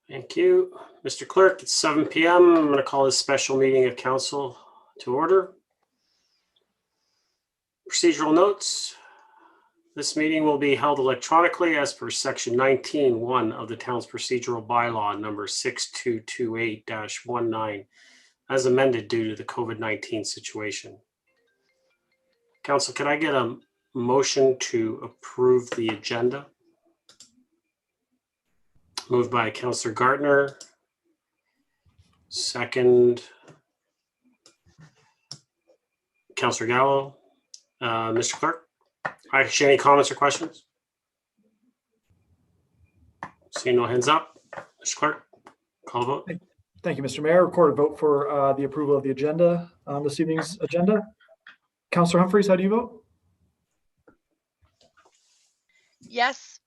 Thank you. Mr. Clerk, it's 7 p.m. I'm going to call this special meeting of council to order. Procedural notes. This meeting will be held electronically as per section 19(1) of the town's procedural bylaw number 6228-19 as amended due to the COVID-19 situation. Council, can I get a motion to approve the agenda? Moved by Councillor Gartner. Second, Councillor Gallo. Mr. Clerk, actually, any comments or questions? Seeing no hands up. Mr. Clerk, call the vote. Thank you, Mr. Mayor. Recorded vote for the approval of the agenda on this evening's agenda. Councillor Humphreys, how do you vote? Yes.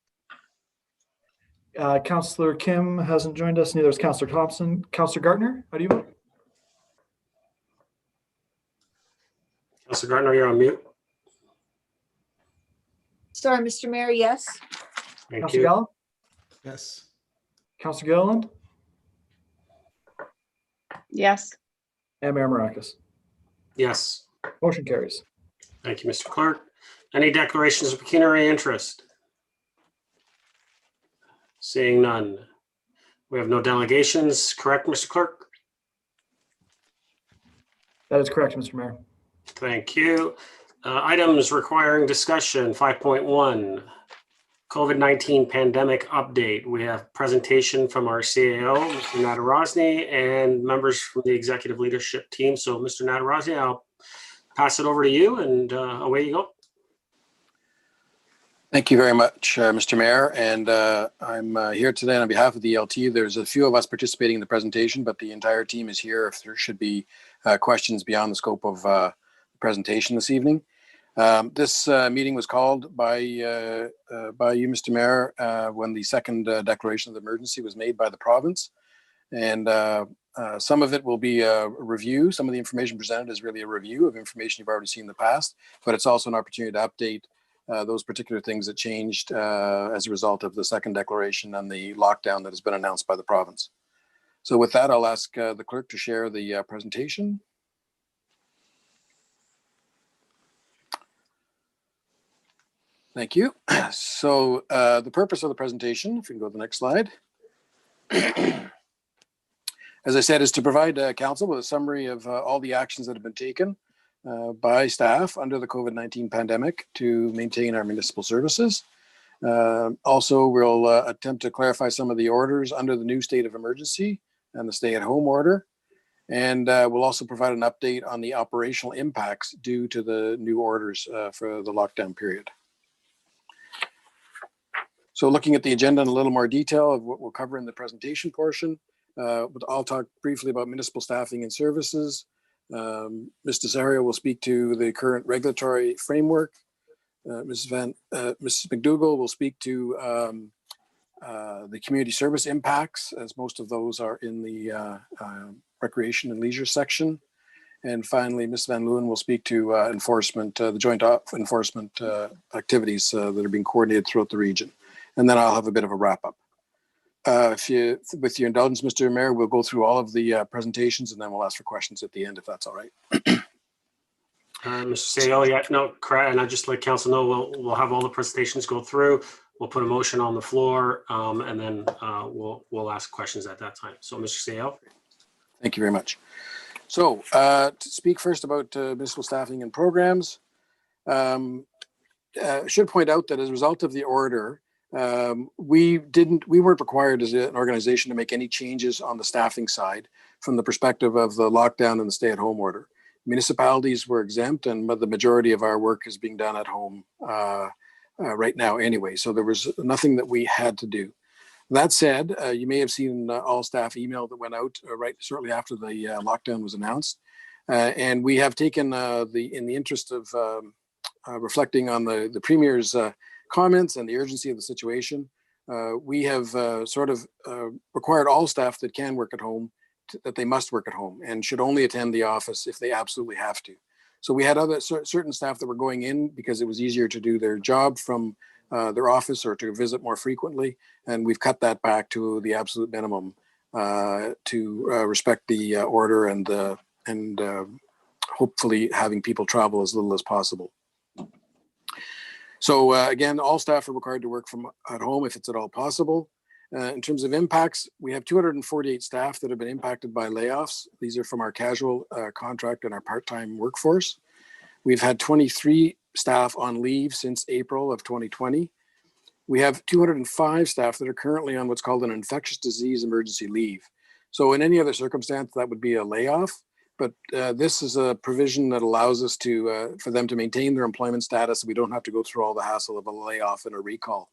Councillor Kim hasn't joined us, neither is Councillor Thompson. Councillor Gartner, how do you vote? Councillor Gartner, you're on mute. Sorry, Mr. Mayor, yes. Thank Councillor you. Gallo? Yes. Councillor Gilliland? Yes. And Mayor Maracus. Yes. Motion carries. Thank you, Mr. Clerk. Any declarations of pecuniary interest? Seeing none. We have no delegations, correct, Mr. Clerk? That is correct, Mr. Mayor. Thank you. Items requiring discussion, 5.1, COVID-19 pandemic update. We have presentation from our CAO, Mr. Nadarozny, and members from the executive leadership team. So, Mr. Nadarozny, I'll pass it over to you, and away you go. Thank you very much, Mr. Mayor. And I'm here today on behalf of the ELT. There's a few of us participating in the presentation, but the entire team is here if there should be questions beyond the scope of the presentation this evening. This meeting was called by you, Mr. Mayor, when the second declaration of emergency was made by the province. And some of it will be a review. Some of the information presented is really a review of information you've already seen in the past, but it's also an opportunity to update those particular things that changed as a result of the second declaration and the lockdown that has been announced by the province. So with that, I'll ask the clerk to share the presentation. Thank you. So the purpose of the presentation, if we can go to the next slide, as I said, is to provide council with a summary of all the actions that have been taken by staff under the COVID-19 pandemic to maintain our municipal services. Also, we'll attempt to clarify some of the orders under the new state of emergency and the stay-at-home order. And we'll also provide an update on the operational impacts due to the new orders for the lockdown period. So looking at the agenda in a little more detail of what we'll cover in the presentation portion, I'll talk briefly about municipal staffing and services. Ms. Desario will speak to the current regulatory framework. Mrs. McDougall will speak to the community service impacts, as most of those are in the recreation and leisure section. And finally, Ms. Van Leeuwen will speak to enforcement, the joint enforcement activities that are being coordinated throughout the region. And then I'll have a bit of a wrap up. With your indulgence, Mr. Mayor, we'll go through all of the presentations and then we'll ask for questions at the end, if that's all right. Mr. Sayo, yeah, no, correct. And I just let council know we'll have all the presentations go through. We'll put a motion on the floor, and then we'll ask questions at that time. So, Mr. Sayo. Thank you very much. So, to speak first about municipal staffing and programs, should point out that as a result of the order, we weren't required as an organization to make any changes on the staffing side from the perspective of the lockdown and the stay-at-home order. Municipalities were exempt, and the majority of our work is being done at home right now anyway. So there was nothing that we had to do. That said, you may have seen all staff email that went out right shortly after the lockdown was announced, and we have taken in the interest of reflecting on the Premier's comments and the urgency of the situation, we have required all staff that can work at home that they must work at home and should only attend the office if they absolutely have to. So we had other certain staff that were going in because it was easier to do their job from their office or to visit more frequently. And we've cut that back to the absolute minimum to respect the order and hopefully having people travel as little as possible. So again, all staff are required to work from at home if it's at all possible. In terms of impacts, we have 248 staff that have been impacted by layoffs. These are from our casual contract and our part-time workforce. We've had 23 staff on leave since April of 2020. We have 205 staff that are currently on what's called an infectious disease emergency leave. So in any other circumstance, that would be a layoff. But this is a provision that allows us to, for them to maintain their employment status. So we don't have to go through all the hassle of a layoff and a recall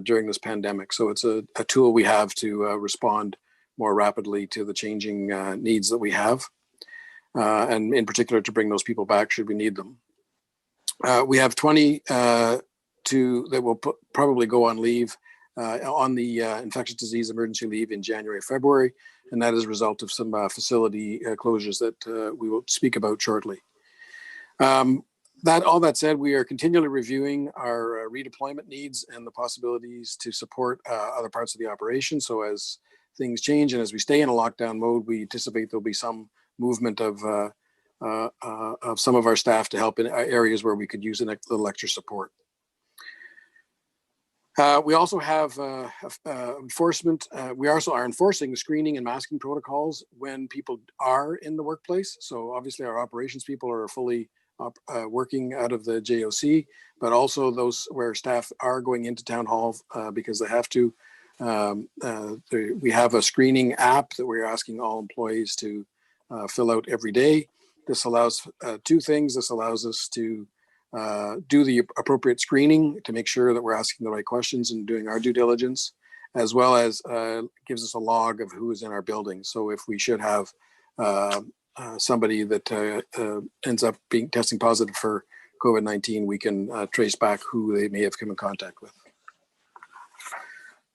during this pandemic. So it's a tool we have to respond more rapidly to the changing needs that we have. And in particular, to bring those people back should we need them. We have 20 that will probably go on leave on the infectious disease emergency leave in January, February, and that is a result of some facility closures that we will speak about shortly. All that said, we are continually reviewing our redeployment needs and the possibilities to support other parts of the operation. So as things change and as we stay in a lockdown mode, we anticipate there'll be some movement of some of our staff to help in areas where we could use a little extra support. We also have enforcement. We also are enforcing the screening and masking protocols when people are in the workplace. So obviously our operations people are fully working out of the JOC, but also those where staff are going into town hall because they have to. We have a screening app that we're asking all employees to fill out every day. This allows two things. This allows us to do the appropriate screening to make sure that we're asking the right questions and doing our due diligence, as well as gives us a log of who is in our building. So if we should have somebody that ends up testing positive for COVID-19, we can trace back who they may have come in contact with.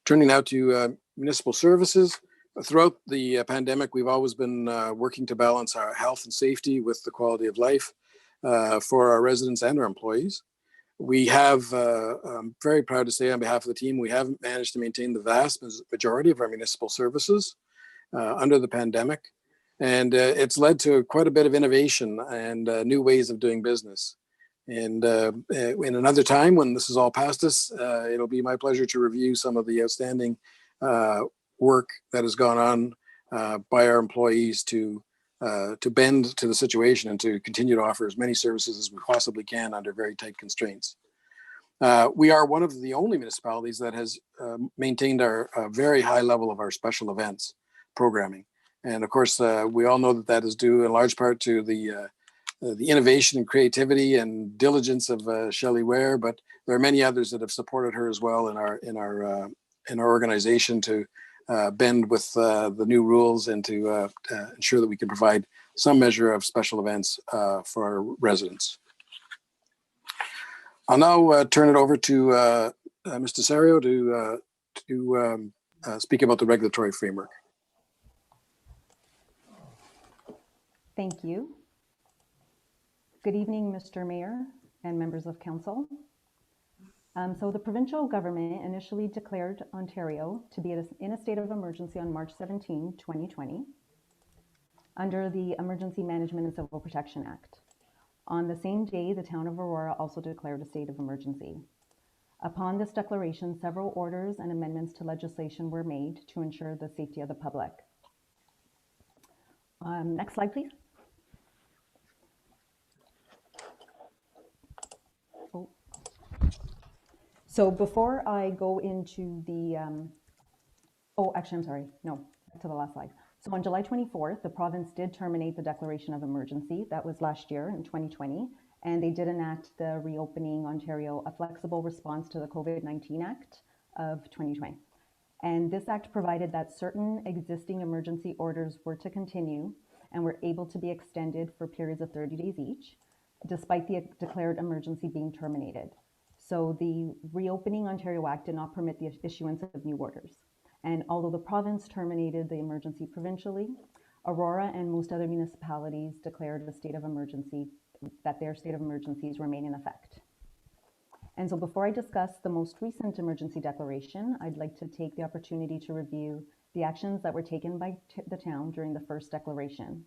Turning now to municipal services. Throughout the pandemic, we've always been working to balance our health and safety with the quality of life for our residents and our employees. We have, I'm very proud to say on behalf of the team, we have managed to maintain the vast majority of our municipal services under the pandemic. And it's led to quite a bit of innovation and new ways of doing business. And in another time when this is all past us, it'll be my pleasure to review some of the outstanding work that has gone on by our employees to bend to the situation and to continue to offer as many services as we possibly can under very tight constraints. We are one of the only municipalities that has maintained our very high level of our special events programming. And of course, we all know that is due in large part to the innovation and creativity and diligence of Shelley Ware, but there are many others that have supported her as well in our organization to bend with the new rules and to ensure that we can provide some measure of special events for our residents. I'll now turn it over to Mr. Serio to speak about the regulatory framework. Thank you. Good evening, Mr. Mayor and members of council. So the provincial government initially declared Ontario to be in a state of emergency on March 17, 2020, under the Emergency Management and Civil Protection Act. On the same day, the town of Aurora also declared a state of emergency. Upon this declaration, several orders and amendments to legislation were made to ensure the safety of the public. Next slide, please. So before I go into the, actually, I'm sorry, no, to the last slide. So on July 24th, the province did terminate the declaration of emergency. That was last year in 2020. And they did enact the Reopening Ontario, a flexible response to the COVID-19 Act of 2020. And this act provided that certain existing emergency orders were to continue and were able to be extended for periods of 30 days each, despite the declared emergency being terminated. So the Reopening Ontario Act did not permit the issuance of new orders. And although the province terminated the emergency provincially, Aurora and most other municipalities declared a state of emergency, that their state of emergencies remain in effect. And so before I discuss the most recent emergency declaration, I'd like to take the opportunity to review the actions that were taken by the town during the first declaration.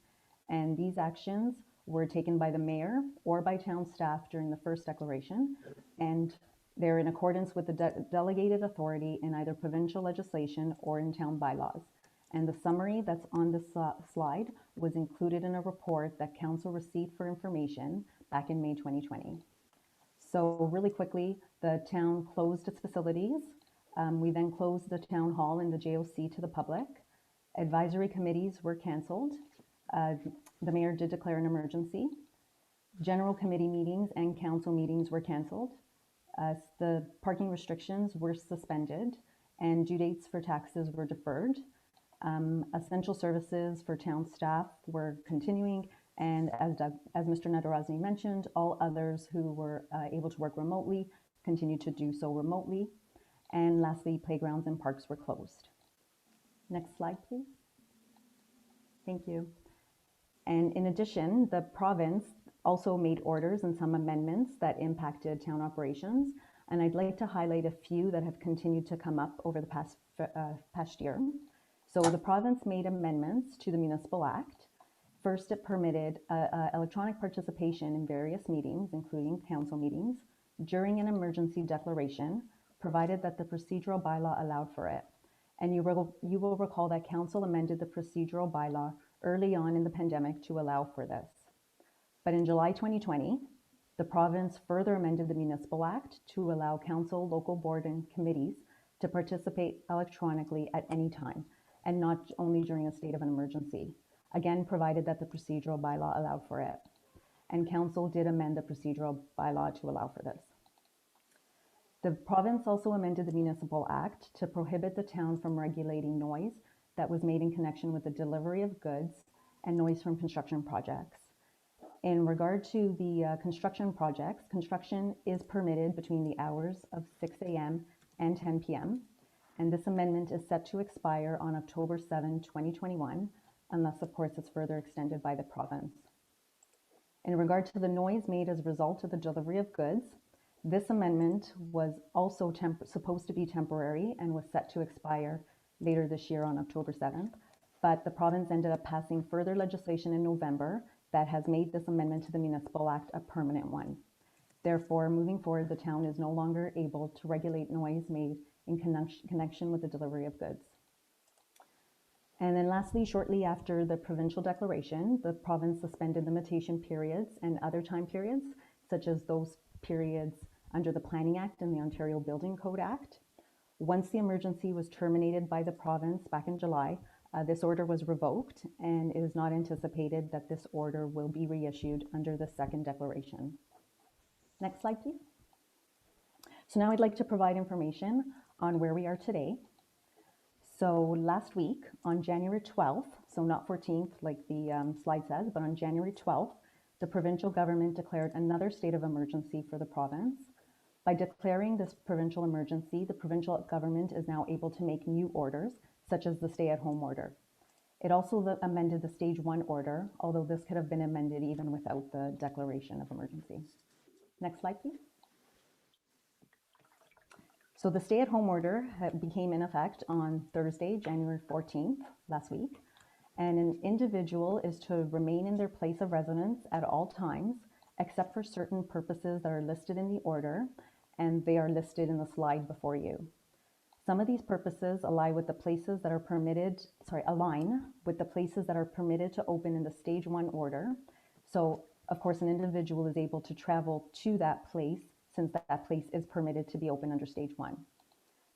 And these actions were taken by the mayor or by town staff during the first declaration, and they're in accordance with the delegated authority in either provincial legislation or in town bylaws. And the summary that's on this slide was included in a report that council received for information back in May 2020. So really quickly, the town closed its facilities. We then closed the town hall and the JOC to the public. Advisory committees were canceled. The mayor did declare an emergency. General committee meetings and council meetings were canceled. The parking restrictions were suspended and due dates for taxes were deferred. Essential services for town staff were continuing, and as Mr. Nadarozny mentioned, all others who were able to work remotely continued to do so remotely. And lastly, playgrounds and parks were closed. Next slide, please. Thank you. And in addition, the province also made orders and some amendments that impacted town operations. And I'd like to highlight a few that have continued to come up over the past year. So the province made amendments to the Municipal Act. First, it permitted electronic participation in various meetings, including council meetings, during an emergency declaration, provided that the procedural bylaw allowed for it. And you will recall that council amended the procedural bylaw early on in the pandemic to allow for this. But in July 2020, the province further amended the Municipal Act to allow council, local board, and committees to participate electronically at any time, and not only during a state of an emergency, again, provided that the procedural bylaw allowed for it. And council did amend the procedural bylaw to allow for this. The province also amended the Municipal Act to prohibit the town from regulating noise that was made in connection with the delivery of goods and noise from construction projects. In regard to the construction projects, construction is permitted between the hours of 6 a.m. and 10 p.m. And this amendment is set to expire on October 7, 2021, unless, of course, it's further extended by the province. In regard to the noise made as a result of the delivery of goods, this amendment was also supposed to be temporary and was set to expire later this year on October 7th, but the province ended up passing further legislation in November that has made this amendment to the Municipal Act a permanent one. Therefore, moving forward, the town is no longer able to regulate noise made in connection with the delivery of goods. And then lastly, shortly after the provincial declaration, the province suspended limitation periods and other time periods, such as those periods under the Planning Act and the Ontario Building Code Act. Once the emergency was terminated by the province back in July, this order was revoked, and it is not anticipated that this order will be reissued under the second declaration. Next slide, please. So now I'd like to provide information on where we are today. So last week, on January 12th, so not 14th like the slide says, but on January 12th, the provincial government declared another state of emergency for the province. By declaring this provincial emergency, the provincial government is now able to make new orders, such as the stay-at-home order. It also amended the Stage 1 order, although this could have been amended even without the declaration of emergency. Next slide, please. So the stay-at-home order became in effect on Thursday, January 14th, last week, and an individual is to remain in their place of residence at all times, except for certain purposes that are listed in the order, and they are listed in the slide before you. Some of these purposes align with the places that are permitted to open in the Stage 1 order. So, of course, an individual is able to travel to that place since that place is permitted to be open under Stage 1.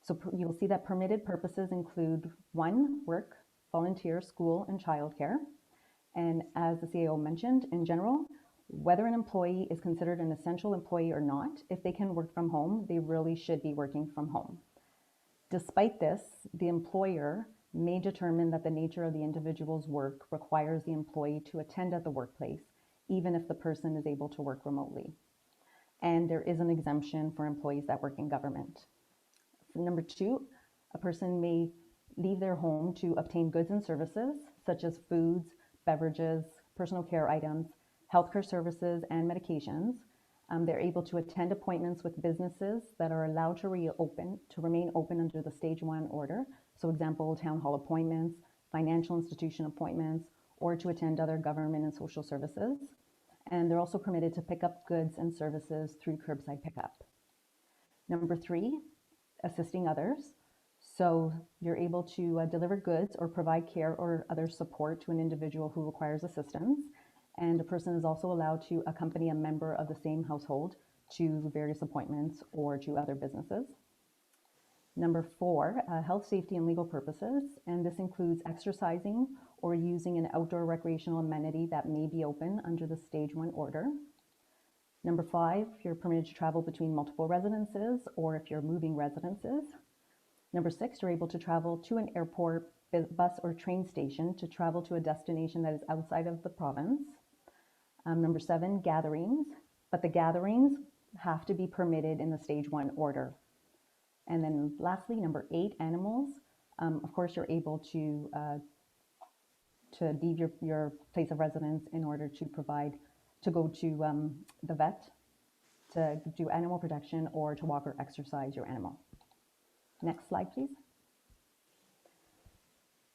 So you'll see that permitted purposes include 1, work, volunteer, school, and childcare. And as the CAO mentioned, in general, whether an employee is considered an essential employee or not, if they can work from home, they really should be working from home. Despite this, the employer may determine that the nature of the individual's work requires the employee to attend at the workplace, even if the person is able to work remotely. And there is an exemption for employees that work in government. Number 2, a person may leave their home to obtain goods and services, such as foods, beverages, personal care items, healthcare services, and medications. They're able to attend appointments with businesses that are allowed to remain open under the stage 1 order. So example, town hall appointments, financial institution appointments, or to attend other government and social services. And they're also permitted to pick up goods and services through curbside pickup. Number 3, assisting others. So you're able to deliver goods or provide care or other support to an individual who requires assistance. And a person is also allowed to accompany a member of the same household to various appointments or to other businesses. Number 4, health, safety, and legal purposes. And this includes exercising or using an outdoor recreational amenity that may be open under the stage 1 order. Number 5, you're permitted to travel between multiple residences or if you're moving residences. Number 6, you're able to travel to an airport, bus, or train station to travel to a destination that is outside of the province. Number 7, gatherings, but the gatherings have to be permitted in the stage 1 order. And then lastly, number 8, animals. Of course, you're able to leave your place of residence in order to go to the vet, to do animal protection, or to walk or exercise your animal. Next slide, please.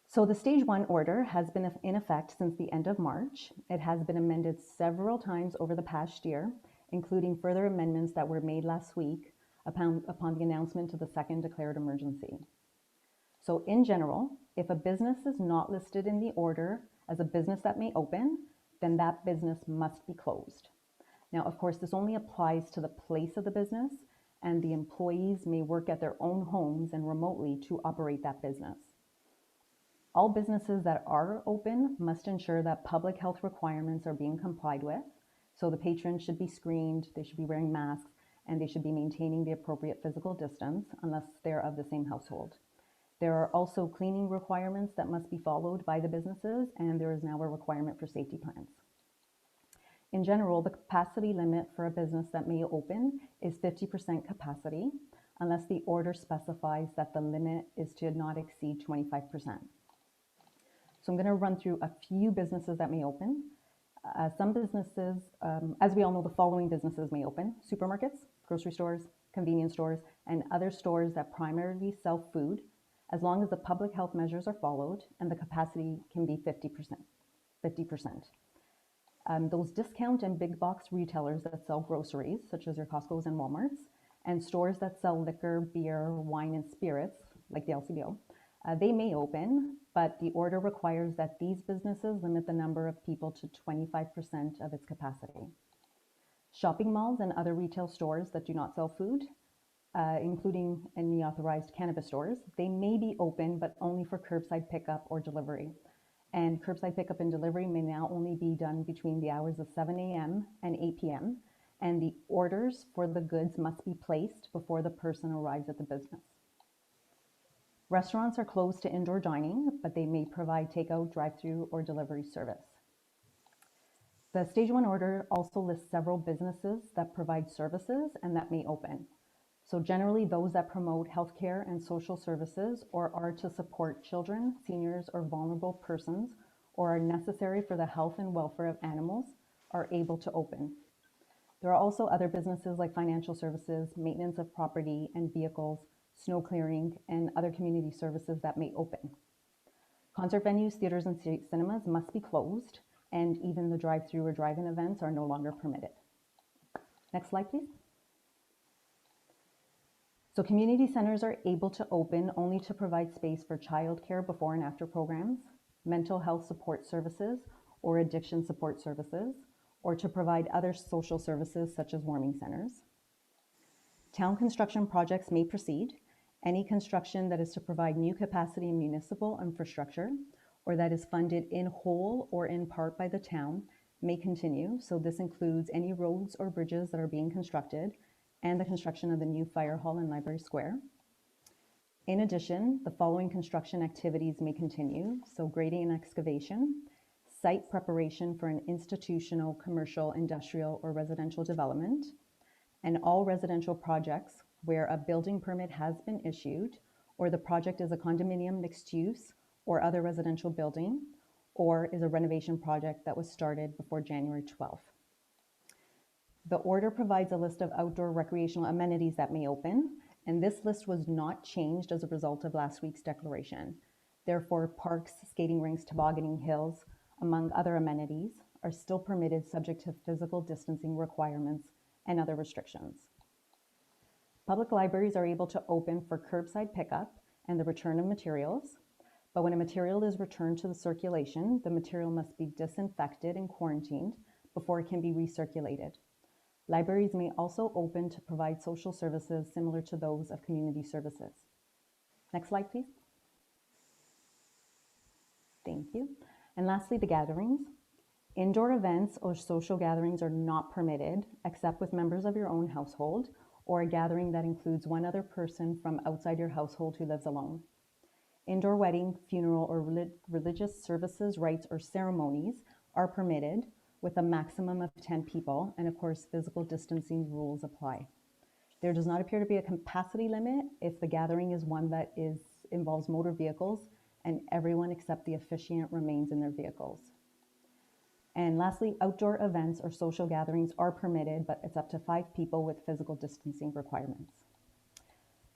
So the stage 1 order has been in effect since the end of March. It has been amended several times over the past year, including further amendments that were made last week upon the announcement of the second declared emergency. So in general, if a business is not listed in the order as a business that may open, then that business must be closed. Now, of course, this only applies to the place of the business, and the employees may work at their own homes and remotely to operate that business. All businesses that are open must ensure that public health requirements are being complied with. So the patrons should be screened, they should be wearing masks, and they should be maintaining the appropriate physical distance unless they're of the same household. There are also cleaning requirements that must be followed by the businesses, and there is now a requirement for safety plans. In general, the capacity limit for a business that may open is 50% capacity, unless the order specifies that the limit is to not exceed 25%. So I'm going to run through a few businesses that may open. Some businesses, as we all know, the following businesses may open: supermarkets, grocery stores, convenience stores, and other stores that primarily sell food, as long as the public health measures are followed and the capacity can be 50%. Those discount and big box retailers that sell groceries, such as your Costco's and Walmart's, and stores that sell liquor, beer, wine, and spirits, like the LCBO, they may open, but the order requires that these businesses limit the number of people to 25% of its capacity. Shopping malls and other retail stores that do not sell food, including any authorized cannabis stores, they may be open, but only for curbside pickup or delivery. And curbside pickup and delivery may now only be done between the hours of 7 a.m. and 8 p.m. And the orders for the goods must be placed before the person arrives at the business. Restaurants are closed to indoor dining, but they may provide takeout, drive-through, or delivery service. The Stage 1 order also lists several businesses that provide services and that may open. So generally those that promote healthcare and social services or are to support children, seniors, or vulnerable persons, or are necessary for the health and welfare of animals are able to open. There are also other businesses like financial services, maintenance of property and vehicles, snow clearing, and other community services that may open. Concert venues, theaters, and cinemas must be closed, and even the drive-through or drive-in events are no longer permitted. Next slide, please. So community centers are able to open only to provide space for childcare before and after programs, mental health support services or addiction support services, or to provide other social services such as warming centers. Town construction projects may proceed. Any construction that is to provide new capacity in municipal infrastructure or that is funded in whole or in part by the town may continue. So this includes any roads or bridges that are being constructed and the construction of the new fire hall in Library Square. In addition, the following construction activities may continue. So grading and excavation, site preparation for an institutional, commercial, industrial, or residential development, and all residential projects where a building permit has been issued, or the project is a condominium, mixed use, or other residential building, or is a renovation project that was started before January 12th. The order provides a list of outdoor recreational amenities that may open, and this list was not changed as a result of last week's declaration. Therefore, parks, skating rinks, tobogganing hills, among other amenities, are still permitted subject to physical distancing requirements and other restrictions. Public libraries are able to open for curbside pickup and the return of materials, but when a material is returned to the circulation, the material must be disinfected and quarantined before it can be recirculated. Libraries may also open to provide social services similar to those of community services. Next slide, please. Thank you. And lastly, the gatherings. Indoor events or social gatherings are not permitted except with members of your own household or a gathering that includes one other person from outside your household who lives alone. Indoor wedding, funeral, or religious services, rites, or ceremonies are permitted with a maximum of 10 people, and of course, physical distancing rules apply. There does not appear to be a capacity limit if the gathering is one that involves motor vehicles and everyone except the officiant remains in their vehicles. And lastly, outdoor events or social gatherings are permitted, but it's up to 5 people with physical distancing requirements.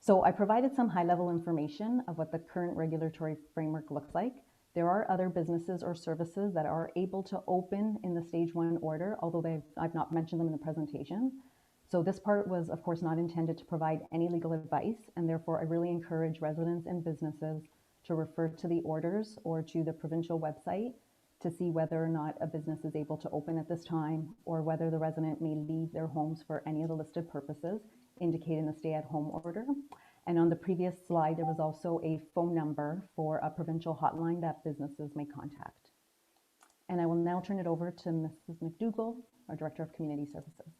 So I provided some high-level information of what the current regulatory framework looks like. There are other businesses or services that are able to open in the stage 1 order, although I've not mentioned them in the presentation. So this part was, of course, not intended to provide any legal advice, and therefore I really encourage residents and businesses to refer to the orders or to the provincial website to see whether or not a business is able to open at this time, or whether the resident may leave their homes for any of the listed purposes indicated in the stay-at-home order. And on the previous slide, there was also a phone number for a provincial hotline that businesses may contact. And I will now turn it over to Mrs. McDougall, our Director of Community Services.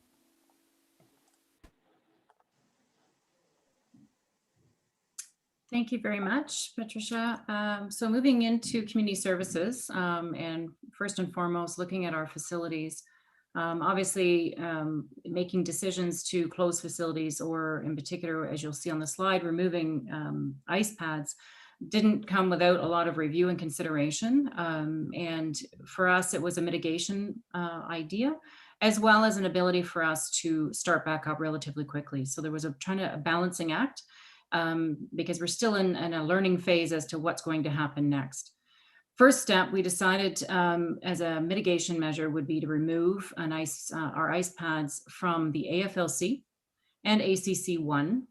Thank you very much, Patricia. So moving into community services, and first and foremost, looking at our facilities, obviously making decisions to close facilities, or in particular, as you'll see on the slide, removing ice pads, didn't come without a lot of review and consideration. And for us, it was a mitigation idea, as well as an ability for us to start back up relatively quickly. So there was a balancing act, because we're still in a learning phase as to what's going to happen next. First step, we decided as a mitigation measure would be to remove our ice pads from the AFLC and ACC1.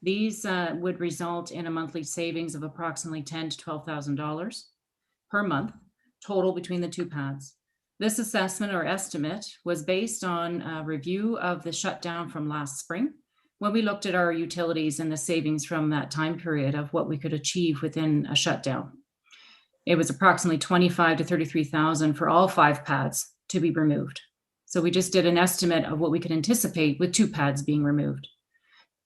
These would result in a monthly savings of approximately $10,000 to $12,000 per month, total between the 2 pads. This assessment or estimate was based on a review of the shutdown from last spring, when we looked at our utilities and the savings from that time period of what we could achieve within a shutdown. It was approximately $25,000 to $33,000 for all 5 pads to be removed. So we just did an estimate of what we could anticipate with 2 pads being removed.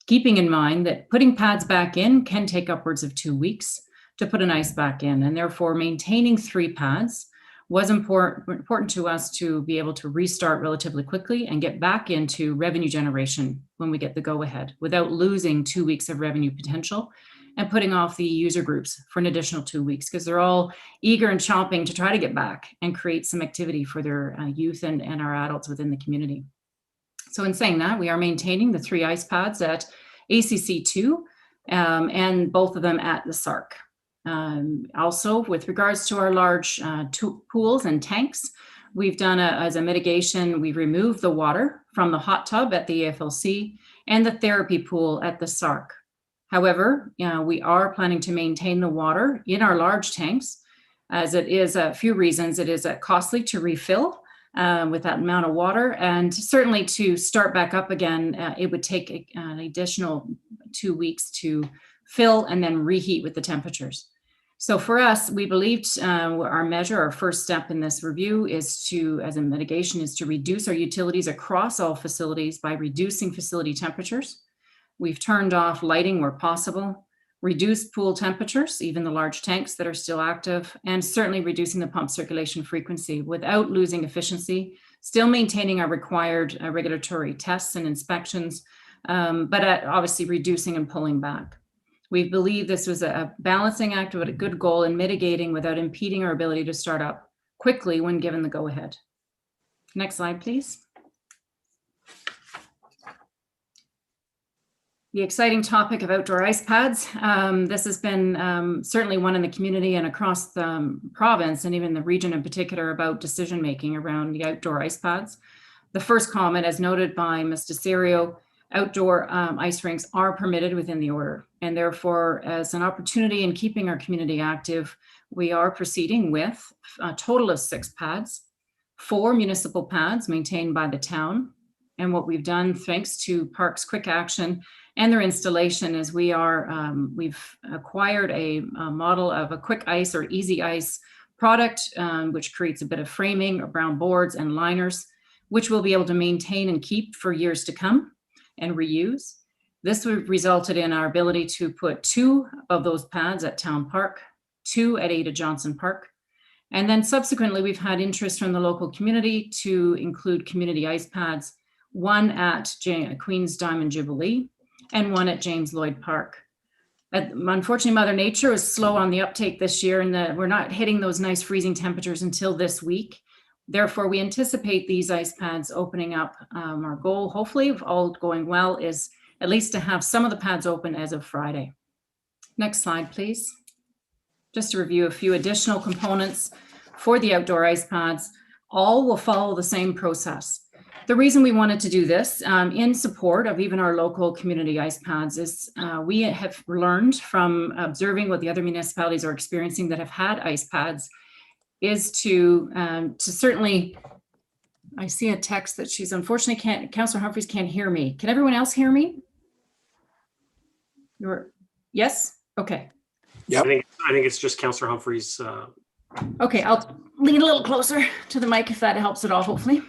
Keeping in mind that putting pads back in can take upwards of 2 weeks to put an ice back in, and therefore maintaining 3 pads was important to us to be able to restart relatively quickly and get back into revenue generation when we get the go-ahead, without losing 2 weeks of revenue potential and putting off the user groups for an additional 2 weeks, because they're all eager and chomping to try to get back and create some activity for their youth and our adults within the community. So in saying that, we are maintaining the 3 ice pads at ACC2 and both of them at the SARC. Also, with regards to our large pools and tanks, we've done as a mitigation, we've removed the water from the hot tub at the AFLC and the therapy pool at the SARC. However, we are planning to maintain the water in our large tanks, as it is a few reasons. It is costly to refill with that amount of water, and certainly to start back up again, it would take an additional 2 weeks to fill and then reheat with the temperatures. So for us, we believed our measure, our first step in this review is to, as a mitigation, is to reduce our utilities across all facilities by reducing facility temperatures. We've turned off lighting where possible, reduced pool temperatures, even the large tanks that are still active, and certainly reducing the pump circulation frequency without losing efficiency, still maintaining our required regulatory tests and inspections, but obviously reducing and pulling back. We believe this was a balancing act with a good goal in mitigating without impeding our ability to start up quickly when given the go-ahead. Next slide, please. the exciting topic of outdoor ice pads. This has been certainly one in the community and across the province and even the region in particular about decision making around the outdoor ice pads. The first comment, as noted by Ms. DeCerio, outdoor ice rinks are permitted within the order, and therefore as an opportunity in keeping our community active, we are proceeding with a total of 6 pads, 4 municipal pads maintained by the town. And what we've done, thanks to Parks Quick Action and their installation, is we've acquired a model of a quick ice or easy ice product, which creates a bit of framing, brown boards and liners, which we'll be able to maintain and keep for years to come and reuse. This resulted in our ability to put 2 of those pads at Town Park, 2 at Ada Johnson Park. And then subsequently, we've had interest from the local community to include community ice pads, 1 at Queen's Diamond Jubilee and 1 at James Lloyd Park. Unfortunately, Mother Nature was slow on the uptake this year, and we're not hitting those nice freezing temperatures until this week. Therefore, we anticipate these ice pads opening up. Our goal, hopefully, if all going well, is at least to have some of the pads open as of Friday. Next slide, please. Just to review a few additional components for the outdoor ice pads, all will follow the same process. The reason we wanted to do this in support of even our local community ice pads is we have learned from observing what the other municipalities are experiencing that have had ice pads is to certainly, I see a text that she's unfortunately Councillor Humphreys can't hear me. Can everyone else hear me? Yes? Okay. Yep. I think it's just Councillor Humphreys. Okay, I'll lean a little closer to the mic if that helps at all, hopefully.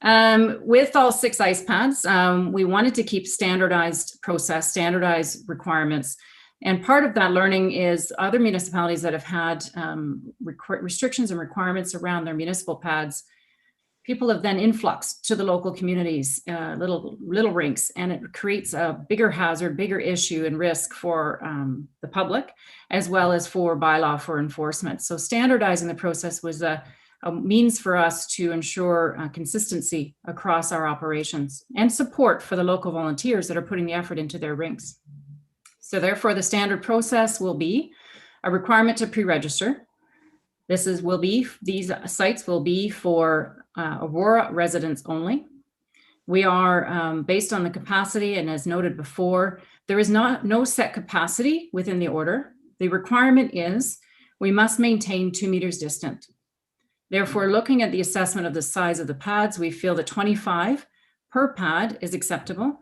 With all 6 ice pads, we wanted to keep standardized process, standardized requirements. And part of that learning is other municipalities that have had restrictions and requirements around their municipal pads. People have then influxed to the local communities, little rinks, and it creates a bigger hazard, bigger issue and risk for the public, as well as for bylaw for enforcement. So standardizing the process was a means for us to ensure consistency across our operations and support for the local volunteers that are putting the effort into their rinks. So therefore, the standard process will be a requirement to pre-register. These sites will be for Aurora residents only. We are based on the capacity, and as noted before, there is no set capacity within the order. The requirement is we must maintain 2 meters distant. Therefore, looking at the assessment of the size of the pads, we feel that 25 per pad is acceptable.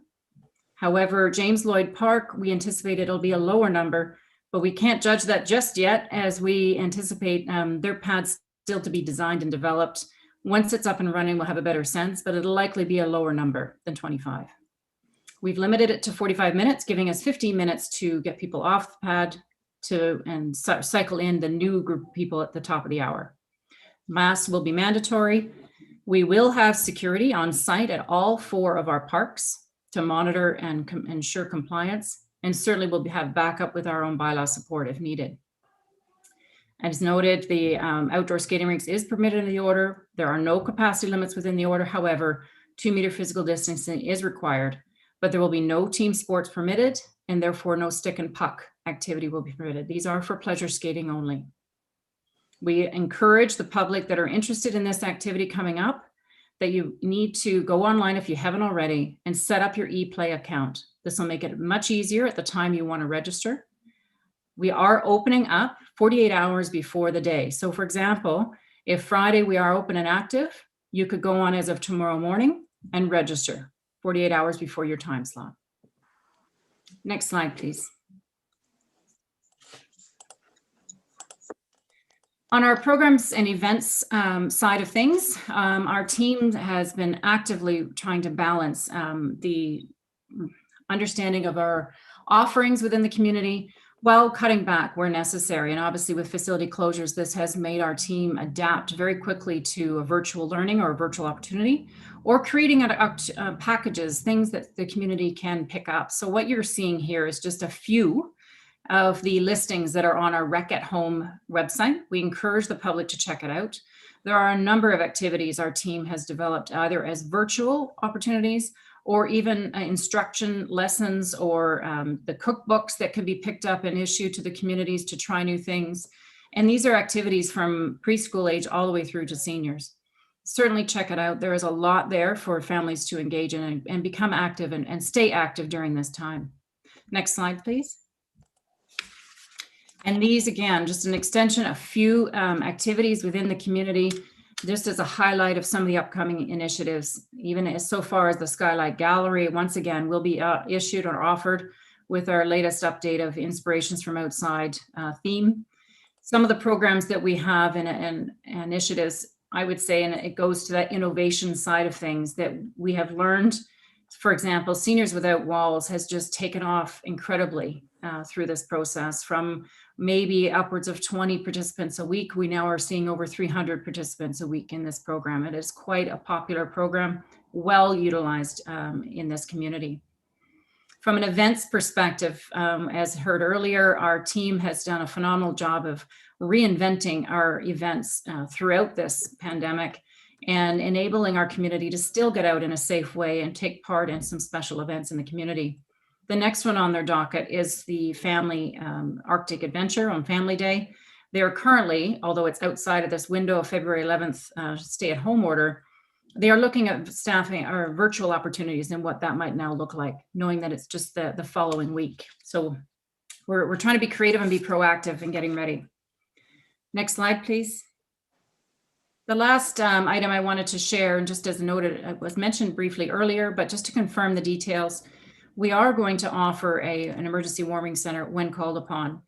However, James Lloyd Park, we anticipate it'll be a lower number, but we can't judge that just yet as we anticipate their pads still to be designed and developed. Once it's up and running, we'll have a better sense, but it'll likely be a lower number than 25. We've limited it to 45 minutes, giving us 15 minutes to get people off the pad and cycle in the new group of people at the top of the hour. Masks will be mandatory. We will have security on site at all 4 of our parks to monitor and ensure compliance. And certainly we'll have backup with our own bylaw support if needed. As noted, the outdoor skating rinks is permitted in the order. There are no capacity limits within the order. However, 2 meter physical distancing is required, but there will be no team sports permitted, and therefore no stick and puck activity will be permitted. These are for pleasure skating only. We encourage the public that are interested in this activity coming up that you need to go online if you haven't already and set up your ePlay account. This will make it much easier at the time you want to register. We are opening up 48 hours before the day. So for example, if Friday we are open and active, you could go on as of tomorrow morning and register 48 hours before your time slot. Next slide, please. On our programs and events side of things, our team has been actively trying to balance the understanding of our offerings within the community while cutting back where necessary. And obviously with facility closures, this has made our team adapt very quickly to a virtual learning or a virtual opportunity, or creating packages, things that the community can pick up. So what you're seeing here is just a few of the listings that are on our Rec at Home website. We encourage the public to check it out. There are a number of activities our team has developed either as virtual opportunities or even instruction lessons or the cookbooks that can be picked up and issued to the communities to try new things. And these are activities from preschool age all the way through to seniors. Certainly check it out. There is a lot there for families to engage in and become active and stay active during this time. Next slide, please. And these, again, just an extension, a few activities within the community, just as a highlight of some of the upcoming initiatives, even as so far as the Skylight Gallery, once again, will be issued or offered with our latest update of Inspirations from Outside theme. Some of the programs that we have and initiatives, I would say, and it goes to that innovation side of things that we have learned. For example, Seniors Without Walls has just taken off incredibly through this process. From maybe upwards of 20 participants a week, we now are seeing over 300 participants a week in this program. It is quite a popular program, well utilized in this community. From an events perspective, as heard earlier, our team has done a phenomenal job of reinventing our events throughout this pandemic and enabling our community to still get out in a safe way and take part in some special events in the community. The next one on their docket is the Family Arctic Adventure on Family Day. They are currently, although it's outside of this window of February 11th stay-at-home order, they are looking at staffing or virtual opportunities and what that might now look like, knowing that it's just the following week. So we're trying to be creative and be proactive in getting ready. Next slide, please. The last item I wanted to share, and just as noted, it was mentioned briefly earlier, but just to confirm the details, we are going to offer an emergency warming center when called upon.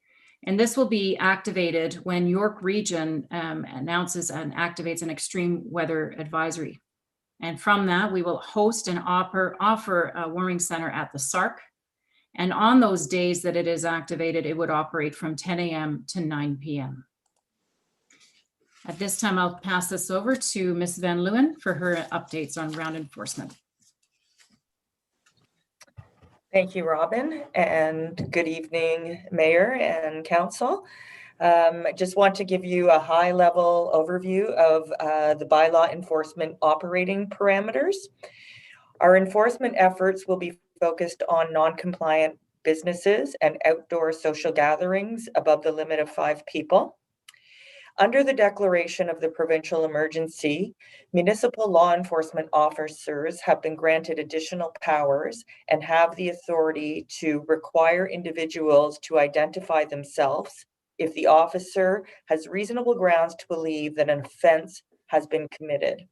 And this will be activated when York Region announces and activates an extreme weather advisory. And from that, we will host and offer a warming center at the SARC. And on those days that it is activated, it would operate from 10 a.m. to 9 p.m. At this time, I'll pass this over to Ms. Van Leeuwen for her updates on round enforcement. Thank you, Robin, and good evening, Mayor and Council. I just want to give you a high-level overview of the bylaw enforcement operating parameters. Our enforcement efforts will be focused on non-compliant businesses and outdoor social gatherings above the limit of 5 people. Under the declaration of the provincial emergency, municipal law enforcement officers have been granted additional powers and have the authority to require individuals to identify themselves if the officer has reasonable grounds to believe that an offense has been committed.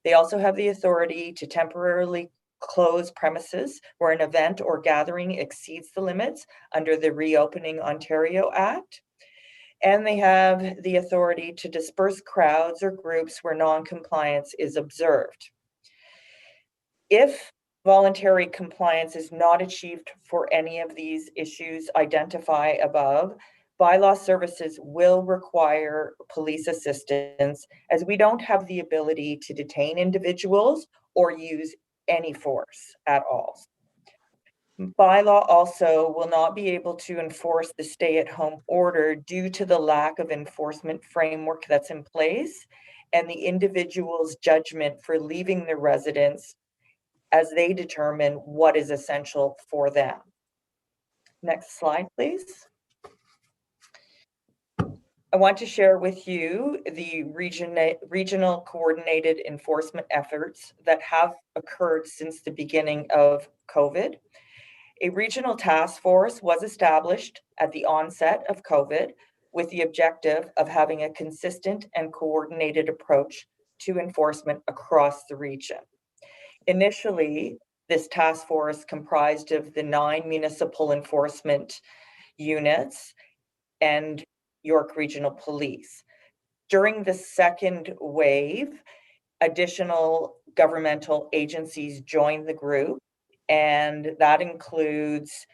They also have the authority to temporarily close premises where an event or gathering exceeds the limits under the Reopening Ontario Act. And they have the authority to disperse crowds or groups where non-compliance is observed. If voluntary compliance is not achieved for any of these issues identified above, Bylaw Services will require police assistance, as we don't have the ability to detain individuals or use any force at all. Bylaw also will not be able to enforce the stay-at-home order due to the lack of enforcement framework that's in place and the individual's judgment for leaving the residence as they determine what is essential for them. Next slide, please. I want to share with you the regional coordinated enforcement efforts that have occurred since the beginning of COVID. A regional task force was established at the onset of COVID with the objective of having a consistent and coordinated approach to enforcement across the region. Initially, this task force comprised of the 9 municipal enforcement units and York Regional Police. During the second wave, additional governmental agencies joined the group, and that includes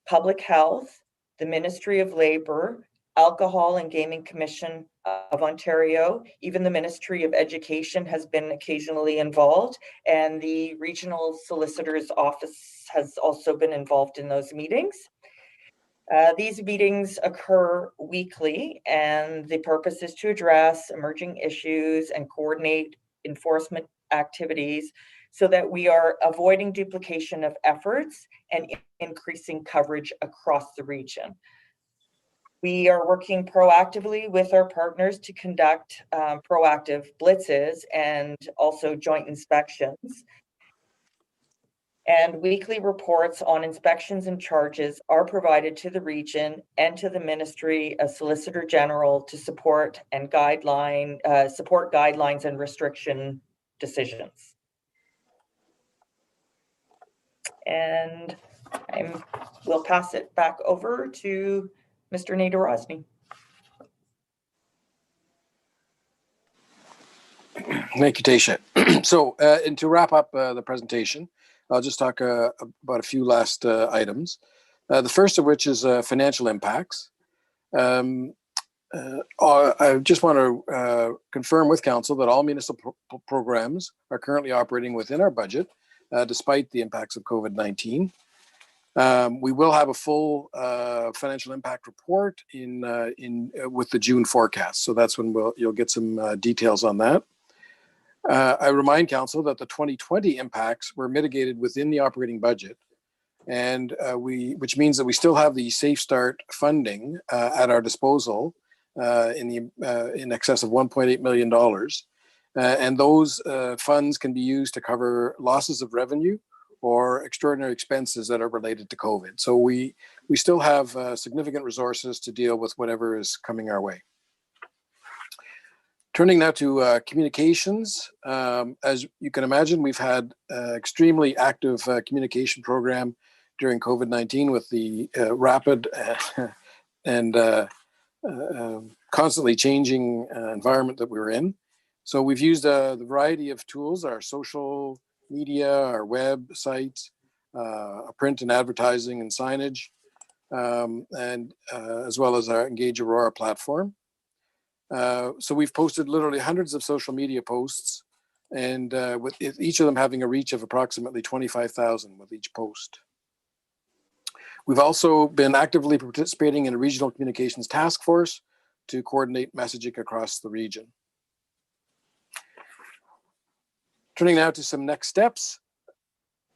Public Health, the Ministry of Labour, Alcohol and Gaming Commission of Ontario, even the Ministry of Education has been occasionally involved, and the Regional Solicitor's Office has also been involved in those meetings. These meetings occur weekly, and the purpose is to address emerging issues and coordinate enforcement activities so that we are avoiding duplication of efforts and increasing coverage across the region. We are working proactively with our partners to conduct proactive blitzes and also joint inspections. And weekly reports on inspections and charges are provided to the region and to the Ministry of Solicitor General to support guidelines and restriction decisions. And we'll pass it back over to Mr. Nader-Rosny. Thank you, Tasha. So, and to wrap up the presentation, I'll just talk about a few last items. The first of which is financial impacts. I just want to confirm with Council that all municipal programs are currently operating within our budget, despite the impacts of COVID-19. We will have a full financial impact report with the June forecast. So that's when you'll get some details on that. I remind Council that the 2020 impacts were mitigated within the operating budget, and which means that we still have the Safe Start funding at our disposal in excess of $1.8 million, and those funds can be used to cover losses of revenue or extraordinary expenses that are related to COVID. So we still have significant resources to deal with whatever is coming our way. Turning now to communications, as you can imagine, we've had extremely active communication program during COVID-19 with the rapid and constantly changing environment that we're in. So we've used the variety of tools, our social media, our websites, print and advertising and signage, and as well as our Engage Aurora platform. So we've posted literally hundreds of social media posts, and with each of them having a reach of approximately 25,000 with each post. We've also been actively participating in a regional communications task force to coordinate messaging across the region. Turning now to some next steps.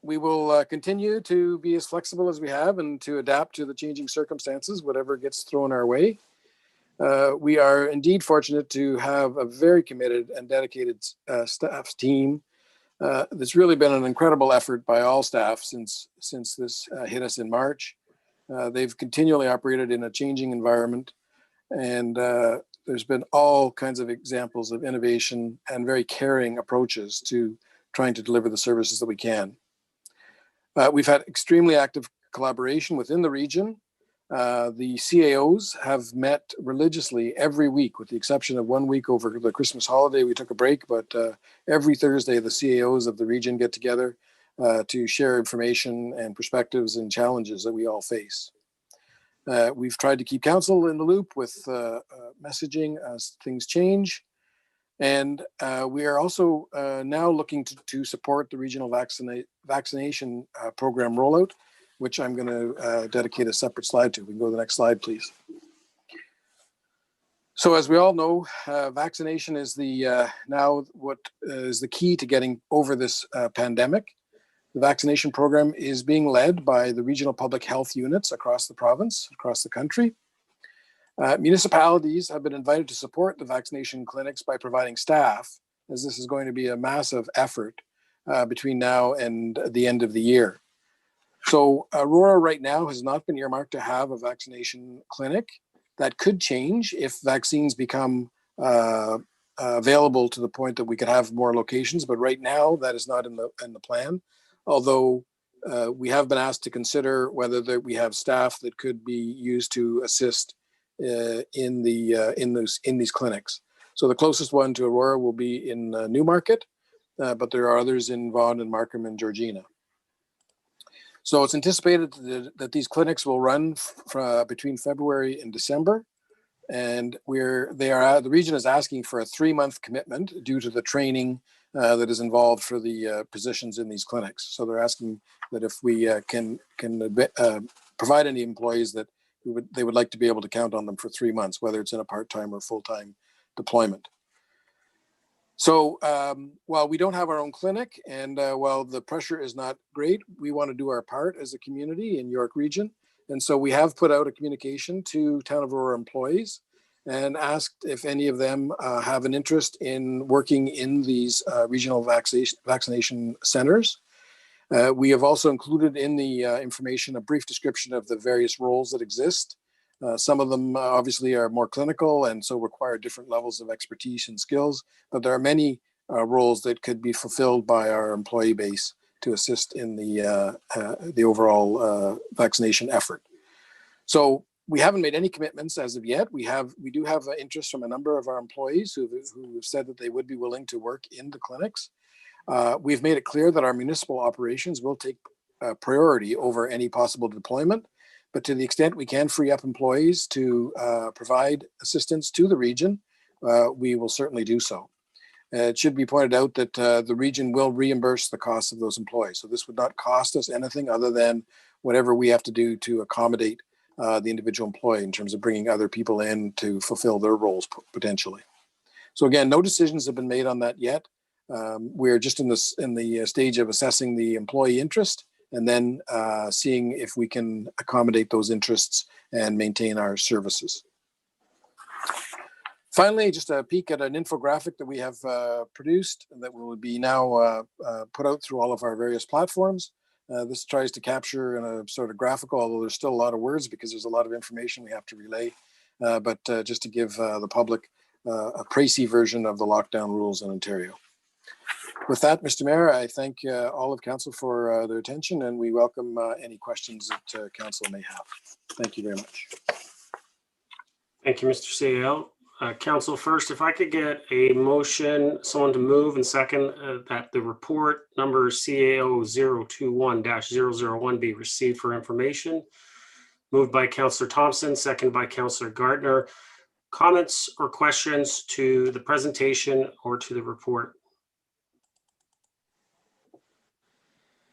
We will continue to be as flexible as we have and to adapt to the changing circumstances, whatever gets thrown our way. We are indeed fortunate to have a very committed and dedicated staff team. There's really been an incredible effort by all staff since this hit us in March. They've continually operated in a changing environment, and there's been all kinds of examples of innovation and very caring approaches to trying to deliver the services that we can. We've had extremely active collaboration within the region. The CAOs have met religiously every week, with the exception of 1 week over the Christmas holiday. We took a break, but every Thursday, the CAOs of the region get together to share information and perspectives and challenges that we all face. We've tried to keep council in the loop with messaging as things change. And we are also now looking to support the regional vaccination program rollout, which I'm going to dedicate a separate slide to. We can go to the next slide, please. So as we all know, vaccination is now what is the key to getting over this pandemic. The vaccination program is being led by the regional public health units across the province, across the country. Municipalities have been invited to support the vaccination clinics by providing staff, as this is going to be a massive effort between now and the end of the year. So Aurora right now has not been earmarked to have a vaccination clinic. That could change if vaccines become available to the point that we could have more locations, but right now that is not in the plan. Although we have been asked to consider whether we have staff that could be used to assist in these clinics. So the closest one to Aurora will be in Newmarket, but there are others in Vaughan and Markham and Georgina. So it's anticipated that these clinics will run between February and December, and the region is asking for a 3-month commitment due to the training that is involved for the positions in these clinics. So they're asking that if we can provide any employees that they would like to be able to count on them for 3 months, whether it's in a part-time or full-time deployment. So while we don't have our own clinic and while the pressure is not great, we want to do our part as a community in York Region. And so we have put out a communication to Town of Aurora employees and asked if any of them have an interest in working in these regional vaccination centers. We have also included in the information a brief description of the various roles that exist. Some of them obviously are more clinical and so require different levels of expertise and skills, but there are many roles that could be fulfilled by our employee base to assist in the overall vaccination effort. So we haven't made any commitments as of yet. We do have interest from a number of our employees who have said that they would be willing to work in the clinics. We've made it clear that our municipal operations will take priority over any possible deployment, but to the extent we can free up employees to provide assistance to the region, we will certainly do so. It should be pointed out that the region will reimburse the costs of those employees. So this would not cost us anything other than whatever we have to do to accommodate the individual employee in terms of bringing other people in to fulfill their roles potentially. So again, no decisions have been made on that yet. We're just in the stage of assessing the employee interest and then seeing if we can accommodate those interests and maintain our services. Finally, just a peek at an infographic that we have produced that will be now put out through all of our various platforms. This tries to capture in a sort of graphical, although there's still a lot of words because there's a lot of information we have to relay, but just to give the public a précis version of the lockdown rules in Ontario. With that, Mr. Mayor, I thank all of council for their attention and we welcome any questions that council may have. Thank you very much. Thank you, Mr. CEO. Council, first, if I could get a motion, someone to move, and second, that the report number CAO 021-001 be received for information. Moved by Councillor Thompson, second by Councillor Gardner. Comments or questions to the presentation or to the report?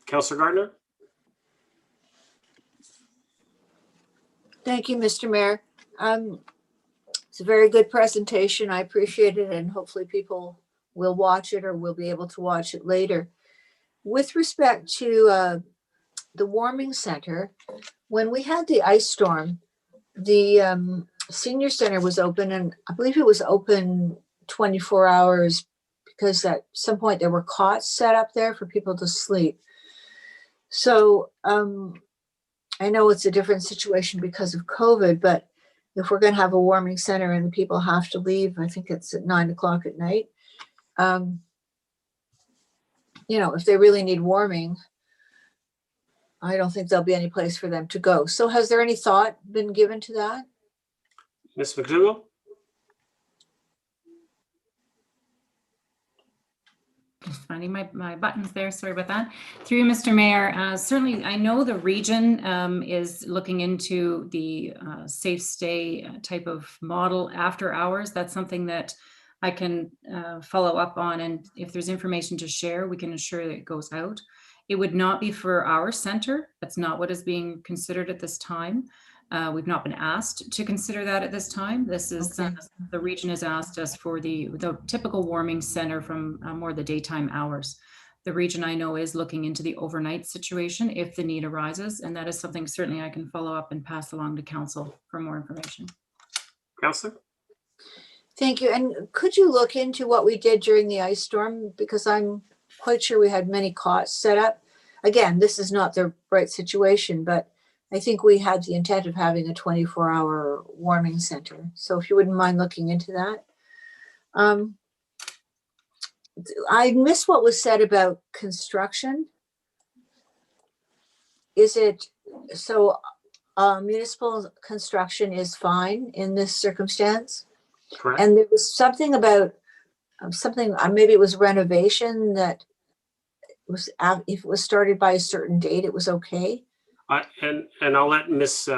Councillor Gardner? Thank you, Mr. Mayor. It's a very good presentation. I appreciate it, and hopefully people will watch it or will be able to watch it later. With respect to the warming center, when we had the ice storm, the senior center was open, and I believe it was open 24 hours because at some point there were cots set up there for people to sleep. So I know it's a different situation because of COVID, but if we're going to have a warming center and the people have to leave, I think it's at 9 o'clock at night. You know, if they really need warming, I don't think there'll be any place for them to go. So has there any thought been given to that? Ms. McDougall? Just finding my buttons there. Sorry about that. Through you, Mr. Mayor, certainly I know the region is looking into the safe stay type of model after hours. That's something that I can follow up on, and if there's information to share, we can ensure that it goes out. It would not be for our center. That's not what is being considered at this time. We've not been asked to consider that at this time. This is Okay. The region has asked us for the typical warming center from more the daytime hours. The region I know is looking into the overnight situation if the need arises, and that is something certainly I can follow up and pass along to council for more information. Councillor? Thank you. And could you look into what we did during the ice storm? Because I'm quite sure we had many cots set up. Again, this is not the right situation, but I think we had the intent of having a 24-hour warming center. So if you wouldn't mind looking into that. I missed what was said about construction. Is it, so municipal construction is fine in this circumstance? Correct. And there was something about maybe it was renovation that was, if it was started by a certain date, it was okay. And I'll let Ms.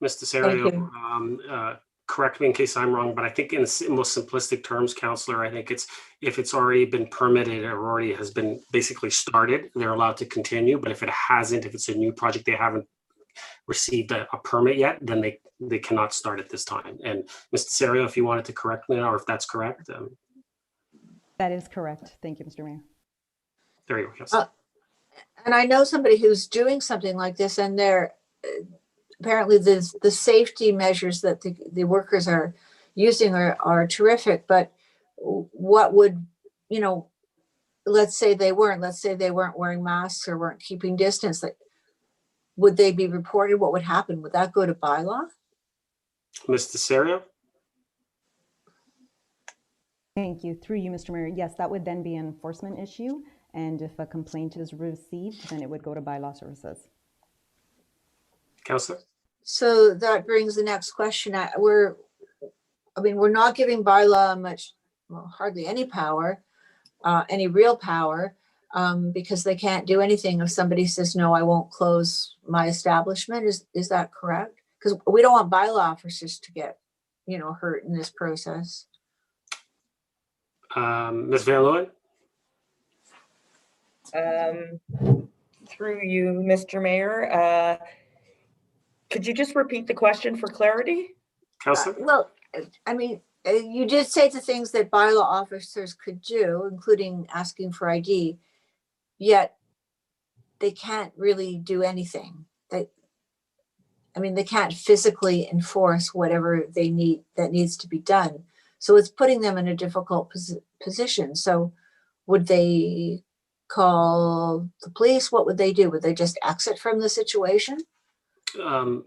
Desario Thank correct me in case I'm wrong, but I think in the most simplistic terms, Councillor, I think it's if it's already been permitted or already has been basically started, they're allowed to continue. But if it hasn't, if it's a new project, they haven't received a permit yet, then they cannot start at this time. And Ms. Desario, if you wanted to correct me or if that's correct. That is correct. Thank you, Mr. Mayor. There you go. Yes. And I know somebody who's doing something like this, and they're apparently the safety measures that the workers are using are terrific. But what would, let's say they weren't wearing masks or weren't keeping distance, like, would they be reported? What would happen? Would that go to bylaw? Mr. Serio? Thank you. Through you, Mr. Mayor. Yes, that would then be an enforcement issue. And if a complaint is received, then it would go to Bylaw Services. Councillor? So that brings the next question. We're not giving bylaw much, well, hardly any power, any real power, because they can't do anything if somebody says, no, I won't close my establishment. Is that correct? Because we don't want bylaw officers to get, hurt in this process. Ms. Van Leeuwen? Through you, Mr. Mayor, could you just repeat the question for clarity? Councillor? You did say the things that bylaw officers could do, including asking for ID, yet they can't really do anything. They can't physically enforce whatever they need that needs to be done. So it's putting them in a difficult position. So would they call the police? What would they do? Would they just exit from the situation? Mr.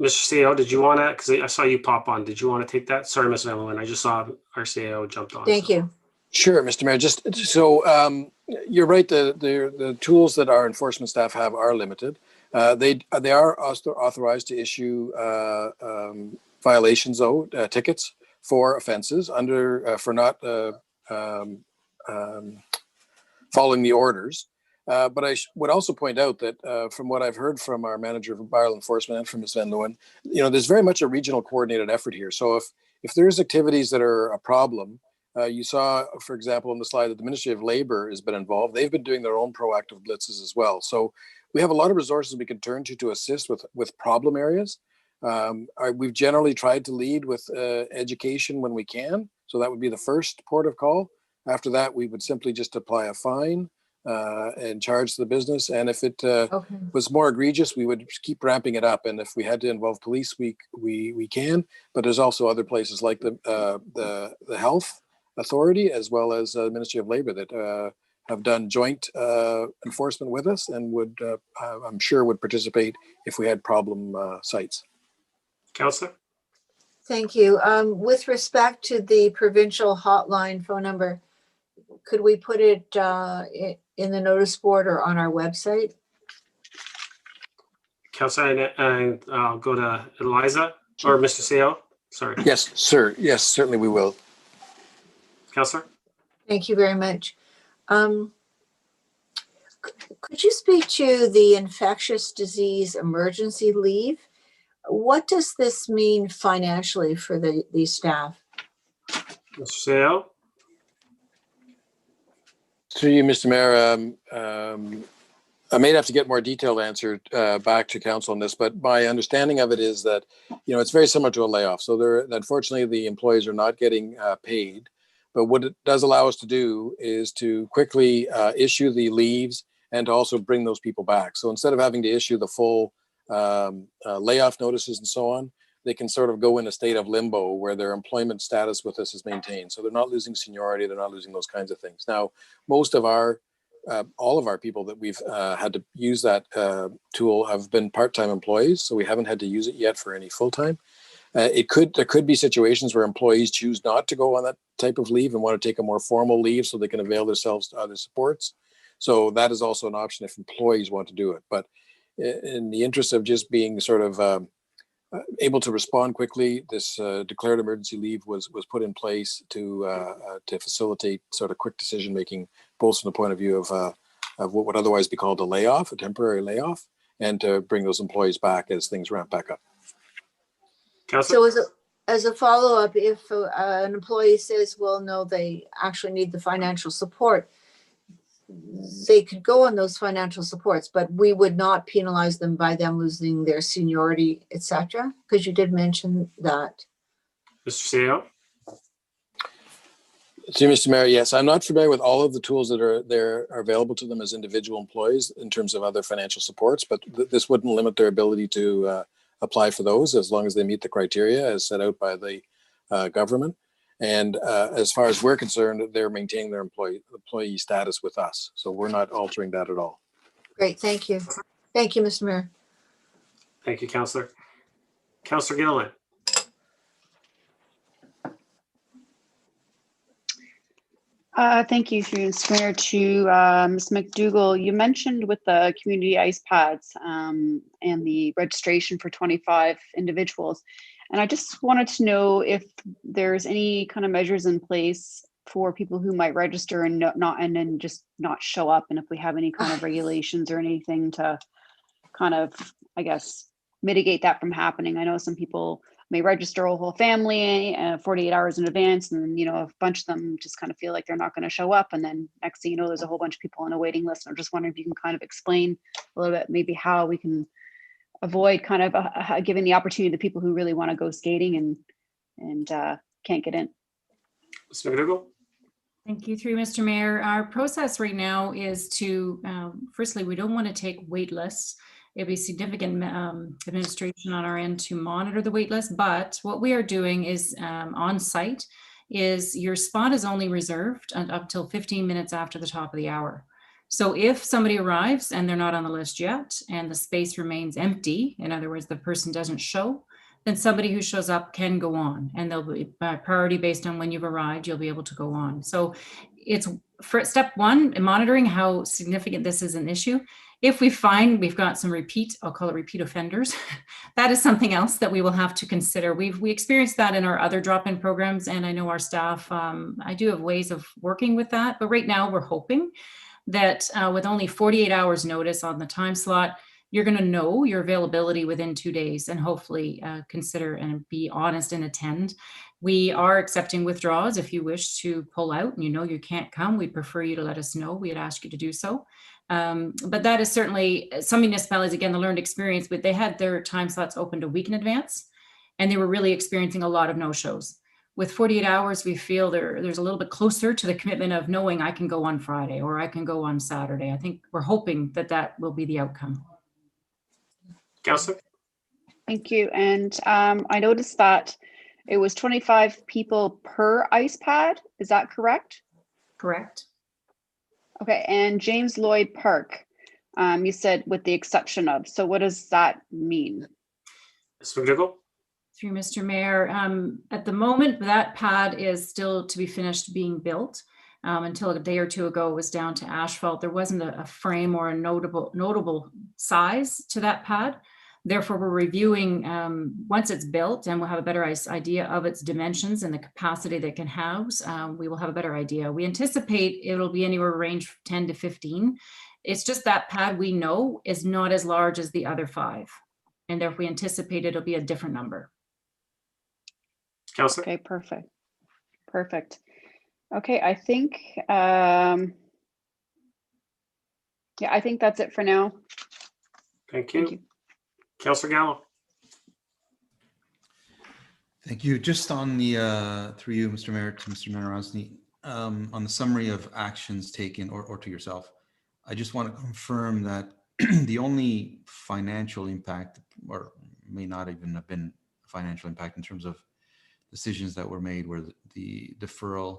CEO, did you want to, because I saw you pop on, did you want to take that? Sorry, Ms. Van Leeuwen, I just saw our CEO jumped on. Thank you. Sure, Mr. Mayor. Just so you're right, the tools that our enforcement staff have are limited. They are authorized to issue violations, though, tickets for offenses for not following the orders. But I would also point out that from what I've heard from our manager of Bylaw Enforcement and from Ms. Van Leeuwen, there's very much a regional coordinated effort here. So if there's activities that are a problem, you saw, for example, in the slide that the Ministry of Labor has been involved. They've been doing their own proactive blitzes as well. So we have a lot of resources we can turn to assist with problem areas. We've generally tried to lead with education when we can. So that would be the first port of call. After that, we would simply just apply a fine and charge the business. And if it was more egregious, we would keep ramping it up. And if we had to involve police, we can. But there's also other places like the health authority, as well as the Ministry of Labor, that have done joint enforcement with us and would, I'm sure, would participate if we had problem sites. Councillor? Thank you. With respect to the provincial hotline phone number, could we put it in the notice board or on our website? Councillor, and I'll go to Eliza or Mr. CEO. Sorry. Yes, sir. Yes, certainly we will. Councillor? Thank you very much. Could you speak to the infectious disease emergency leave? What does this mean financially for the staff? Mr. CEO? Through you, Mr. Mayor, I may have to get more detailed answer back to council on this, but my understanding of it is that, it's very similar to a layoff. So unfortunately, the employees are not getting paid. But what it does allow us to do is to quickly issue the leaves and to also bring those people back. So instead of having to issue the full layoff notices and so on, they can sort of go in a state of limbo where their employment status with us is maintained. So they're not losing seniority, they're not losing those kinds of things. Now, most of all of our people that we've had to use that tool have been part-time employees, so we haven't had to use it yet for any full-time. There could be situations where employees choose not to go on that type of leave and want to take a more formal leave so they can avail themselves to other supports. So that is also an option if employees want to do it. But in the interest of just being sort of able to respond quickly, this declared emergency leave was put in place to facilitate sort of quick decision making, both from the point of view of what would otherwise be called a layoff, a temporary layoff, and to bring those employees back as things ramp back up. So as a follow-up, if an employee says, well, no, they actually need the financial support, they could go on those financial supports, but we would not penalize them by them losing their seniority, etc. Because you did mention that. Mr. CEO? So, Mr. Mayor, yes, I'm not familiar with all of the tools that are available to them as individual employees in terms of other financial supports, but this wouldn't limit their ability to apply for those as long as they meet the criteria as set out by the government. And as far as we're concerned, they're maintaining their employee status with us. So we're not altering that at all. Great, thank you. Thank you, Mr. Mayor. Thank you, Councillor. Councillor Gilliland. Thank you, through Mr. Mayor, to Ms. McDougall. You mentioned with the community ice pads and the registration for 25 individuals. And I just wanted to know if there's any kind of measures in place for people who might register and then just not show up, and if we have any kind of regulations or anything to kind of, I guess, mitigate that from happening. I know some people may register a whole family 48 hours in advance, and a bunch of them just kind of feel like they're not going to show up, and then next thing you know, there's a whole bunch of people on a waiting list. I'm just wondering if you can kind of explain a little bit maybe how we can avoid kind of giving the opportunity to people who really want to go skating and can't get in. Ms. McDougall. Thank you, through Mr. Mayor. Our process right now is to, firstly, we don't want to take wait lists. It'll be significant administration on our end to monitor the wait list, but what we are doing is on site is your spot is only reserved up till 15 minutes after the top of the hour. So if somebody arrives and they're not on the list yet and the space remains empty, in other words, the person doesn't show, then somebody who shows up can go on, and they'll be by priority based on when you've arrived, you'll be able to go on. So it's for step one, monitoring how significant this is an issue. If we find we've got some I'll call it repeat offenders, that is something else that we will have to consider. We experienced that in our other drop-in programs, and I know our staff, I do have ways of working with that, but right now we're hoping that with only 48 hours notice on the time slot, you're going to know your availability within 2 days and hopefully consider and be honest and attend. We are accepting withdrawals if you wish to pull out and you can't come. We'd prefer you to let us know. We'd ask you to do so. But that is certainly some municipalities, again, the learned experience, but they had their time slots opened a week in advance and they were really experiencing a lot of no-shows. With 48 hours, we feel there's a little bit closer to the commitment of knowing I can go on Friday or I can go on Saturday. I think we're hoping that will be the outcome. Councillor. Thank you. And I noticed that it was 25 people per ice pad. Is that correct? Correct. Okay. And James Lloyd Park, you said with the exception of. So what does that mean? Ms. McDougall. Through Mr. Mayor, at the moment, that pad is still to be finished being built. Until a day or two ago, it was down to asphalt. There wasn't a frame or a notable size to that pad. Therefore, we're reviewing once it's built and we'll have a better idea of its dimensions and the capacity that it can house. We will have a better idea. We anticipate it'll be anywhere range 10 to 15. It's just that pad we know is not as large as the other 5. And therefore, we anticipate it'll be a different number. Councillor. Okay, perfect. Okay, I think, I think that's it for now. Thank you. Thank you. Councillor Gallo. Thank you. Just on the, through you, Mr. Mayor, to Mr. Menarosny, on the summary of actions taken or to yourself, I just want to confirm that the only financial impact, or may not even have been a financial impact in terms of decisions that were made, were the deferral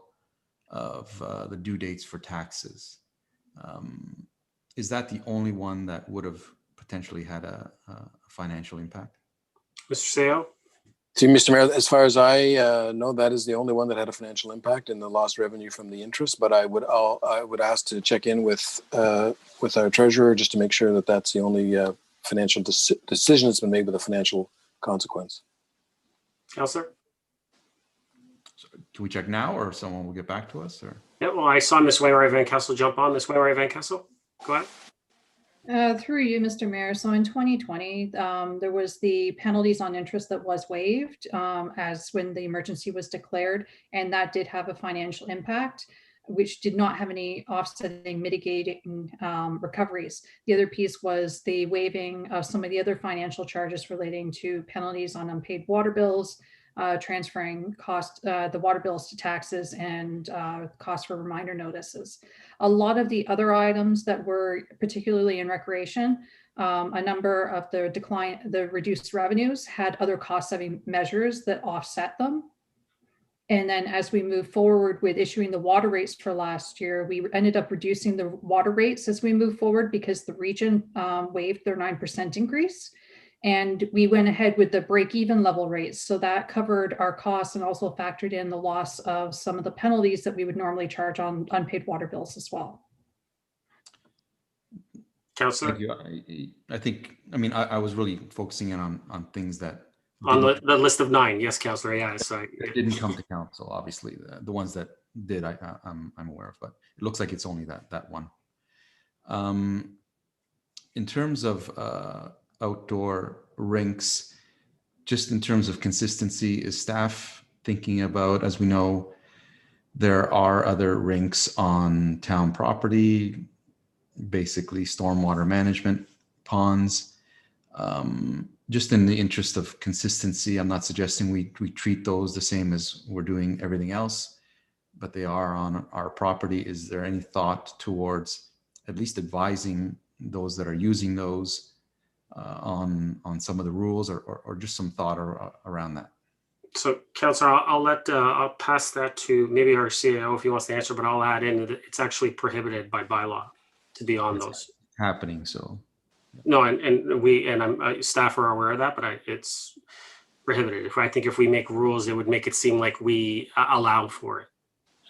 of the due dates for taxes. Is that the only one that would have potentially had a financial impact? Mr. Seo. See, Mr. Mayor, as far as I know, that is the only one that had a financial impact in the lost revenue from the interest. But I would ask to check in with our treasurer just to make sure that that's the only financial decision that's been made with a financial consequence. Councillor. So can we check now, or someone will get back to us? Or Yeah, well, I saw Ms. Wainwright Van Kessel jump on. Ms. Wainwright Van Kessel, go ahead. Through you, Mr. Mayor. So in 2020, there was the penalties on interest that was waived as when the emergency was declared, and that did have a financial impact, which did not have any offsetting mitigating recoveries. The other piece was the waiving of some of the other financial charges relating to penalties on unpaid water bills, transferring the water bills to taxes and cost for reminder notices. A lot of the other items that were particularly in recreation, a number of the reduced revenues had other cost-saving measures that offset them. And then as we move forward with issuing the water rates for last year, we ended up reducing the water rates as we move forward because the region waived their 9% increase. And we went ahead with the break-even level rates. So that covered our costs and also factored in the loss of some of the penalties that we would normally charge on unpaid water bills as well. Councillor? Thank you. I think, I mean, I was really focusing in on things that On the list of 9, yes, Councillor. Yeah, so that didn't come to council. Obviously, the ones that did, I'm aware of, but it looks like it's only that one. In terms of outdoor rinks, just in terms of consistency, is staff thinking about, as we know, there are other rinks on town property, basically stormwater management ponds. Just in the interest of consistency, I'm not suggesting we treat those the same as we're doing everything else, but they are on our property. Is there any thought towards at least advising those that are using those on some of the rules or just some thought around that? So, Councillor, I'll pass that to maybe our CAO if he wants to answer, but I'll add in that it's actually prohibited by bylaw to be on those. Happening, so. No, and staff are aware of that, but it's prohibited. I think if we make rules, it would make it seem like we allow for it,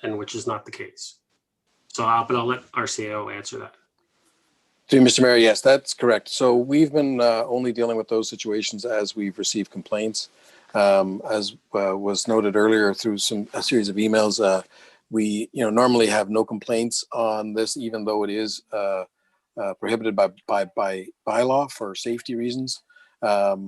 and which is not the case. So, but I'll let our CAO answer that. To Mr. Mayor, yes, that's correct. So we've been only dealing with those situations as we've received complaints. As was noted earlier through a series of emails, we normally have no complaints on this, even though it is prohibited by bylaw for safety reasons. But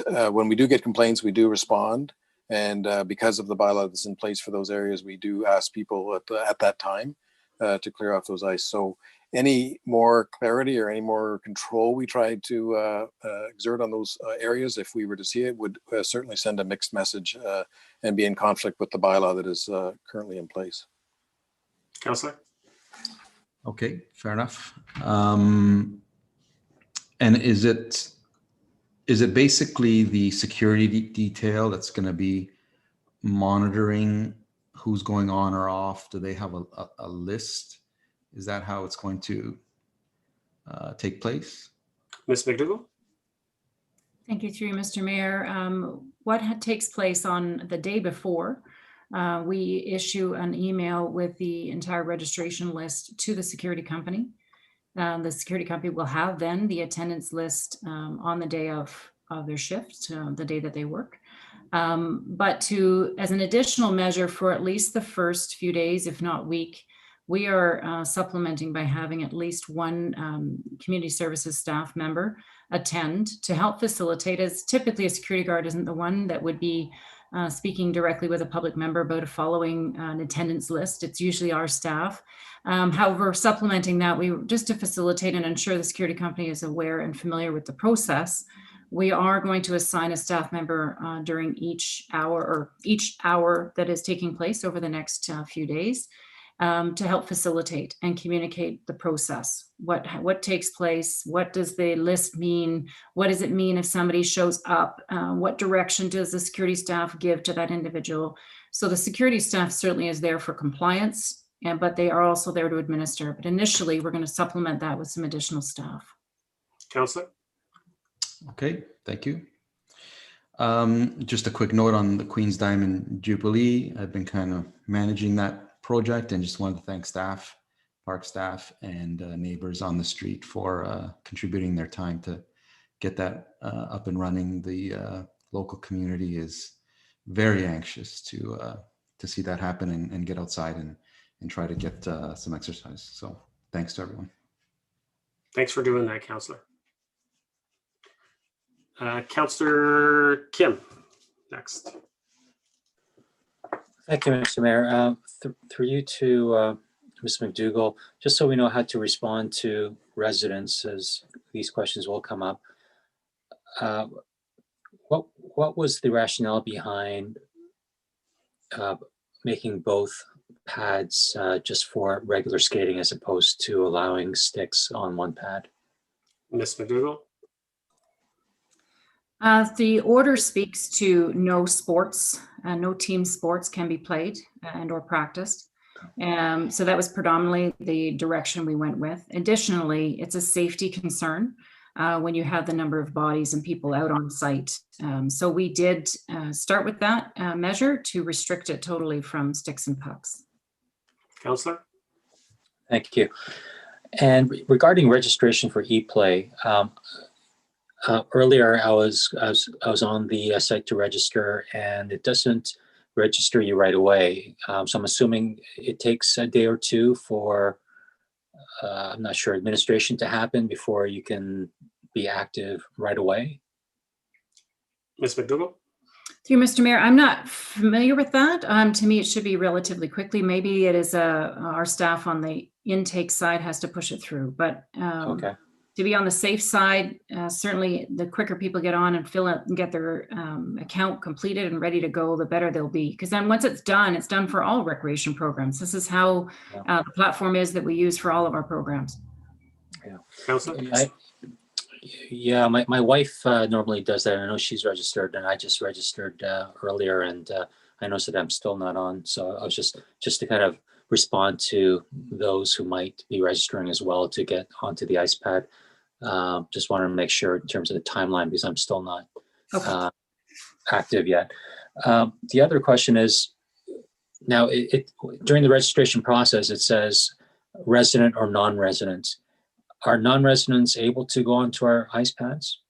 when we do get complaints, we do respond. And because of the bylaw that's in place for those areas, we do ask people at that time to clear off those ice. So any more clarity or any more control we try to exert on those areas, if we were to see it, would certainly send a mixed message and be in conflict with the bylaw that is currently in place. Councillor? Okay, fair enough. And is it basically the security detail that's going to be monitoring who's going on or off? Do they have a list? Is that how it's going to take place? Ms. McDougall? Thank you, through you, Mr. Mayor. What takes place on the day before, we issue an email with the entire registration list to the security company. The security company will have then the attendance list on the day of their shift, the day that they work. But as an additional measure for at least the first few days, if not week, we are supplementing by having at least one community services staff member attend to help facilitate, as typically a security guard isn't the one that would be speaking directly with a public member about following an attendance list. It's usually our staff. However, supplementing that, just to facilitate and ensure the security company is aware and familiar with the process, we are going to assign a staff member during each hour that is taking place over the next few days to help facilitate and communicate the process. What takes place? What does the list mean? What does it mean if somebody shows up? What direction does the security staff give to that individual? So the security staff certainly is there for compliance, but they are also there to administer. But initially, we're going to supplement that with some additional staff. Councillor? Okay, thank you. Just a quick note on the Queen's Diamond Jubilee. I've been kind of managing that project and just wanted to thank staff, park staff, and neighbors on the street for contributing their time to get that up and running. The local community is very anxious to see that happen and get outside and try to get some exercise. So thanks to everyone. Thanks for doing that, Councillor. Councillor Kim, next. Thank you, Mr. Mayor. Through you to Ms. McDougall, just so we know how to respond to residents, as these questions will come up. what was the rationale behind making both pads just for regular skating as opposed to allowing sticks on one pad? Ms. McDougall? The order speaks to no sports, no team sports can be played and or practiced. So that was predominantly the direction we went with. Additionally, it's a safety concern when you have the number of bodies and people out on site. So we did start with that measure to restrict it totally from sticks and pucks. Councillor? Thank you. And regarding registration for ePlay, earlier I was on the site to register, and it doesn't register you right away. So I'm assuming it takes a day or two for, I'm not sure, administration to happen before you can be active right away. Ms. McDougall? Through Mr. Mayor, I'm not familiar with that. To me, it should be relatively quickly. Maybe it is our staff on the intake side has to push it through, but Okay. to be on the safe side, certainly the quicker people get on and fill out and get their account completed and ready to go, the better they'll be. Because then once it's done for all recreation programs. This is how the platform is that we use for all of our programs. Yeah. Councillor? Yeah, my wife normally does that. I know she's registered, and I just registered earlier, and I noticed that I'm still not on. So I was just to kind of respond to those who might be registering as well to get onto the ice pad. Just wanted to make sure in terms of the timeline, because I'm still not active yet. The other question is, now during the registration process, it says resident or non-resident. Are non-residents able to go onto our ice pads?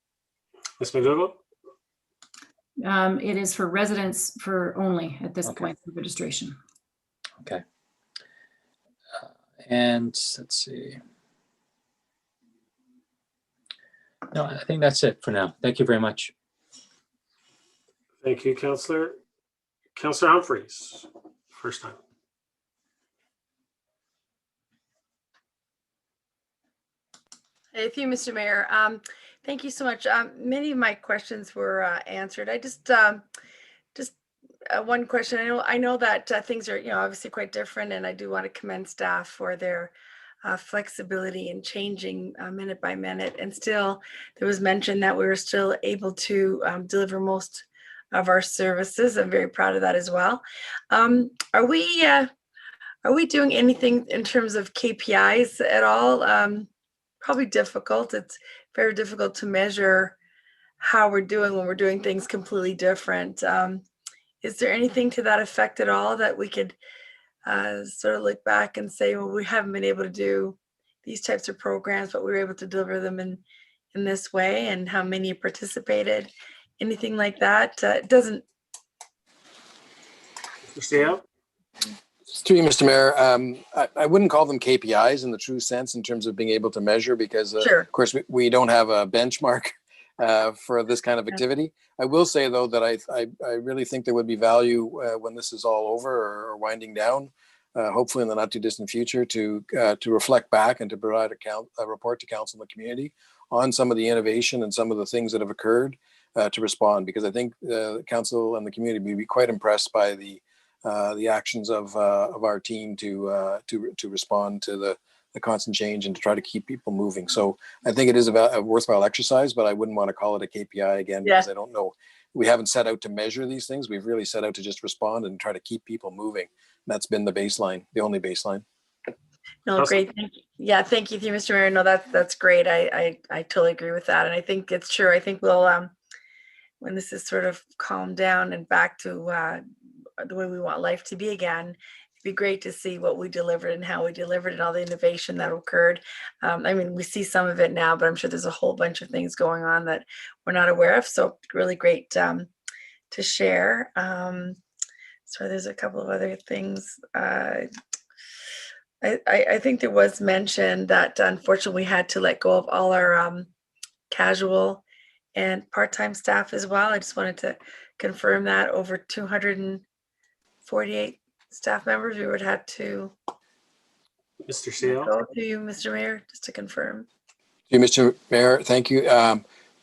Ms. McDougall? It is for residents for only at this point for registration. Okay. And let's see. No, I think that's it for now. Thank you very much. Thank you, Councillor. Councillor Humphreys, first time. Thank you, Mr. Mayor. Thank you so much. Many of my questions were answered. I just one question. I know that things are, obviously quite different, and I do want to commend staff for their flexibility in changing minute by minute. And still, there was mention that we were still able to deliver most of our services. I'm very proud of that as well. Are we doing anything in terms of KPIs at all? Probably difficult. It's very difficult to measure how we're doing when we're doing things completely different. Is there anything to that effect at all that we could sort of look back and say, well, we haven't been able to do these types of programs, but we were able to deliver them in this way, and how many participated? Anything like that? It doesn't. Mr. Through you, Mr. Mayor, I wouldn't call them KPIs in the true sense in terms of being able to measure, because of course we don't have a benchmark for this kind of activity. I will say though that I really think there would be value when this is all over or winding down, hopefully in the not too distant future, to reflect back and to provide a report to council and the community on some of the innovation and some of the things that have occurred to respond, because I think the council and the community will be quite impressed by the actions of our team to respond to the constant change and to try to keep people moving. So I think it is a worthwhile exercise, but I wouldn't want to call it a KPI again, because I don't know. We haven't set out to measure these things. We've really set out to just respond and try to keep people moving. And that's been the baseline, the only baseline. No, great. Thank you. Yeah, thank you, Mr. Mayor. No, that's great. I totally agree with that. And I think it's true. I think we'll, when this is sort of calmed down and back to the way we want life to be again, it'd be great to see what we delivered and how we delivered and all the innovation that occurred. I mean, we see some of it now, but I'm sure there's a whole bunch of things going on that we're not aware of. So really great to share. So there's a couple of other things. I think there was mention that unfortunately we had to let go of all our casual and part-time staff as well. I just wanted to confirm that over 248 staff members we would have to Mr. Seal. go to you, Mr. Mayor, just to confirm. To you, Mr. Mayor, thank you.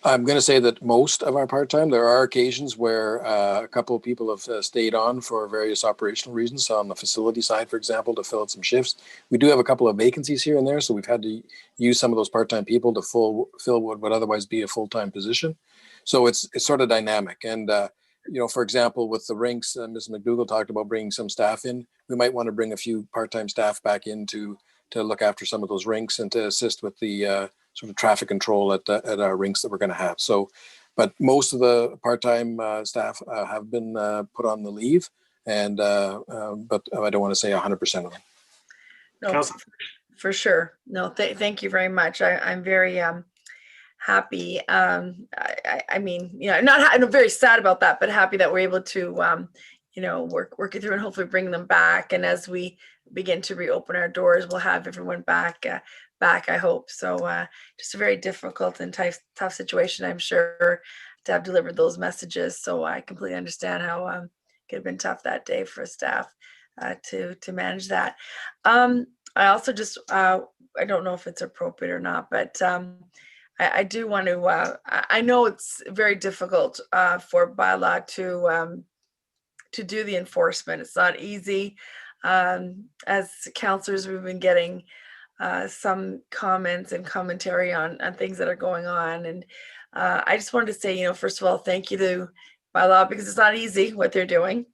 I'm going to say that most of our part-time, there are occasions where a couple of people have stayed on for various operational reasons on the facility side, for example, to fill out some shifts. We do have a couple of vacancies here and there, so we've had to use some of those part-time people to fill what would otherwise be a full-time position. So it's sort of dynamic. And, for example, with the rinks, Ms. McDougall talked about bringing some staff in. We might want to bring a few part-time staff back in to look after some of those rinks and to assist with the sort of traffic control at our rinks that we're going to have. So, but most of the part-time staff have been put on the leave, and but I don't want to say 100% of them. No, for sure. No, thank you very much. I'm very happy. I mean, I'm very sad about that, but happy that we're able to, work it through and hopefully bring them back. And as we begin to reopen our doors, we'll have everyone back, I hope. So just a very difficult and tough situation, I'm sure, to have delivered those messages. So I completely understand how it could have been tough that day for staff to manage that. I also just, I don't know if it's appropriate or not, but I do want to, I know it's very difficult for bylaw to do the enforcement. It's not easy. As counselors, we've been getting some comments and commentary on things that are going on. And I just wanted to say, first of all, thank you to bylaw, because it's not easy what they're doing.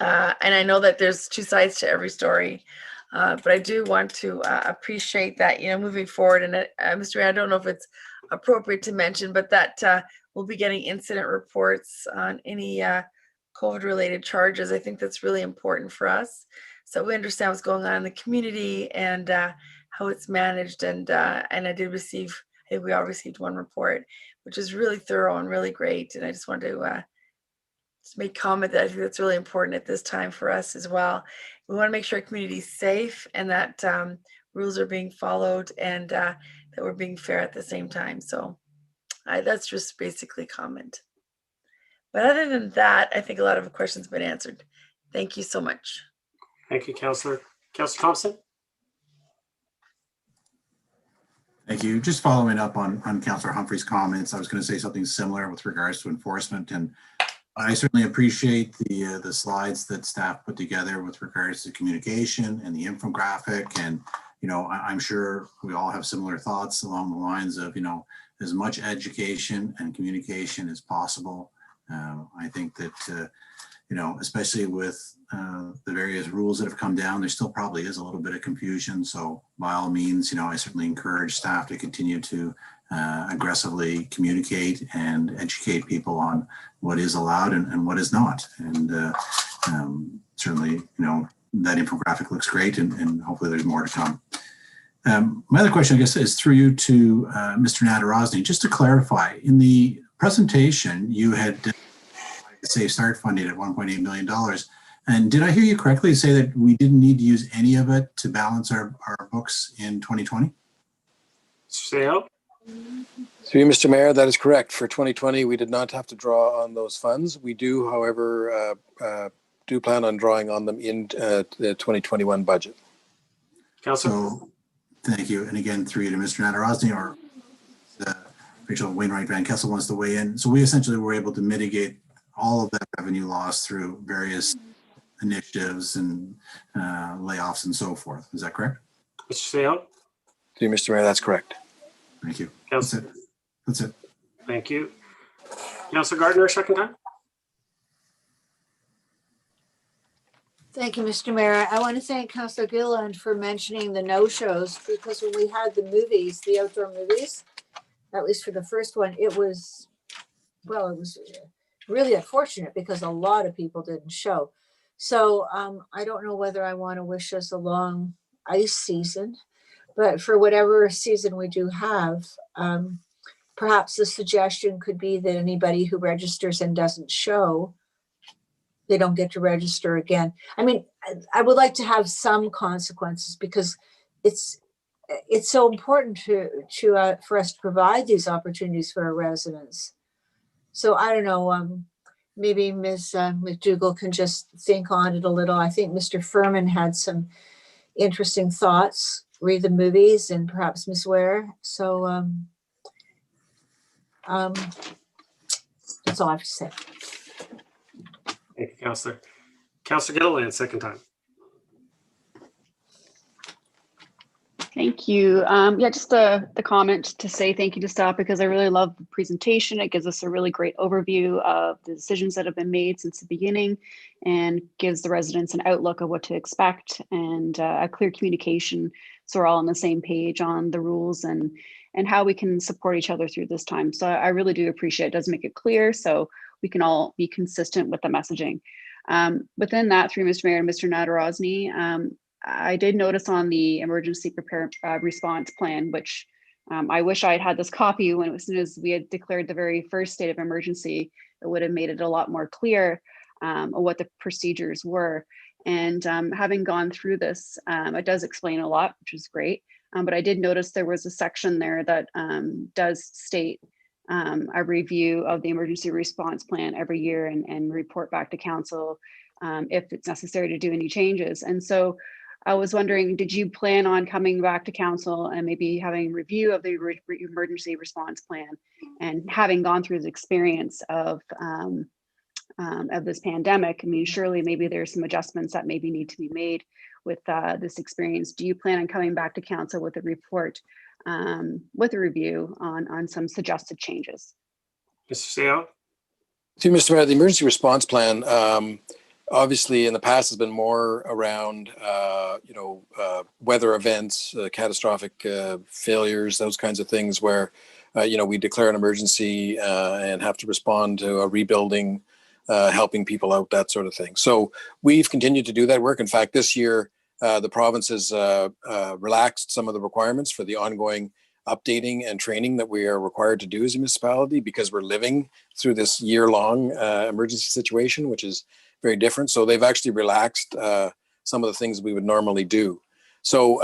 And I know that there's two sides to every story. But I do want to appreciate that, moving forward. And Mr. Mayor, I don't know if it's appropriate to mention, but that we'll be getting incident reports on any COVID-related charges. I think that's really important for us, so we understand what's going on in the community and how it's managed. And I did receive, I think we all received one report, which is really thorough and really great. And I just wanted to just make comment that I think that's really important at this time for us as well. We want to make sure our community is safe and that rules are being followed and that we're being fair at the same time. So that's just basically comment. But other than that, I think a lot of the questions have been answered. Thank you so much. Thank you, Councillor. Councillor Thompson? Thank you. Just following up on Councillor Humphrey's comments, I was going to say something similar with regards to enforcement, and I certainly appreciate the slides that staff put together with regards to communication and the infographic. And, I'm sure we all have similar thoughts along the lines of, as much education and communication as possible. I think that, especially with the various rules that have come down, there still probably is a little bit of confusion. So by all means, I certainly encourage staff to continue to aggressively communicate and educate people on what is allowed and what is not. And certainly, that infographic looks great, and hopefully there's more to come. My other question, I guess, is through you to Mr. Nadarozny. Just to clarify, in the presentation, you had Safe Start funding at $1.8 million. And did I hear you correctly say that we didn't need to use any of it to balance our books in 2020? Sale? Through you, Mr. Mayor, that is correct. For 2020, we did not have to draw on those funds. We do, however, do plan on drawing on them in the 2021 budget. Councillor? So, thank you. And again, through you to Mr. Nadarozny, or Rachel Wainwright Van Kessel wants to weigh in. So we essentially were able to mitigate all of that revenue loss through various initiatives and layoffs and so forth. Is that correct? Mr. Sale? Through you, Mr. Mayor, that's correct. Thank you. Councillor? That's it. Thank you. Councillor Gardner, second time? Thank you, Mr. Mayor. I want to thank Councillor Gilliland for mentioning the no-shows, because when we had the movies, the outdoor movies, at least for the first one, it was really unfortunate because a lot of people didn't show. So I don't know whether I want to wish us a long ice season, but for whatever season we do have, perhaps the suggestion could be that anybody who registers and doesn't show, they don't get to register again. I mean, I would like to have some consequences, because it's so important for us to provide these opportunities for our residents. So I don't know, maybe Ms. McDougall can just think on it a little. I think Mr. Furman had some interesting thoughts, read the movies, and perhaps Ms. Ware. So That's all I have to say. Thank you, Councillor. Councillor Gilliland, second time. Thank you. Yeah, just the comment to say thank you to staff because I really love the presentation. It gives us a really great overview of the decisions that have been made since the beginning and gives the residents an outlook of what to expect and a clear communication so we're all on the same page on the rules and how we can support each other through this time. So I really do appreciate it. It does make it clear so we can all be consistent with the messaging. Within that, through Mr. Mayor and Mr. Nadarozny, I did notice on the emergency response plan, which I wish I had this copy when as soon as we had declared the very first state of emergency, it would have made it a lot more clear what the procedures were. And having gone through this, it does explain a lot, which is great. But I did notice there was a section there that does state a review of the emergency response plan every year and report back to council if it's necessary to do any changes. And so I was wondering, did you plan on coming back to council and maybe having a review of the emergency response plan and having gone through the experience of this pandemic? I mean, surely maybe there's some adjustments that maybe need to be made with this experience. Do you plan on coming back to council with a report, with a review on some suggested changes? Mr. Seo? See, Mr. Mayor, the emergency response plan, obviously in the past has been more around, weather events, catastrophic failures, those kinds of things where, we declare an emergency and have to respond to a rebuilding, helping people out, that sort of thing. So we've continued to do that work. In fact, this year, the province has relaxed some of the requirements for the ongoing updating and training that we are required to do as a municipality because we're living through this year-long emergency situation, which is very different. So they've actually relaxed some of the things we would normally do. So,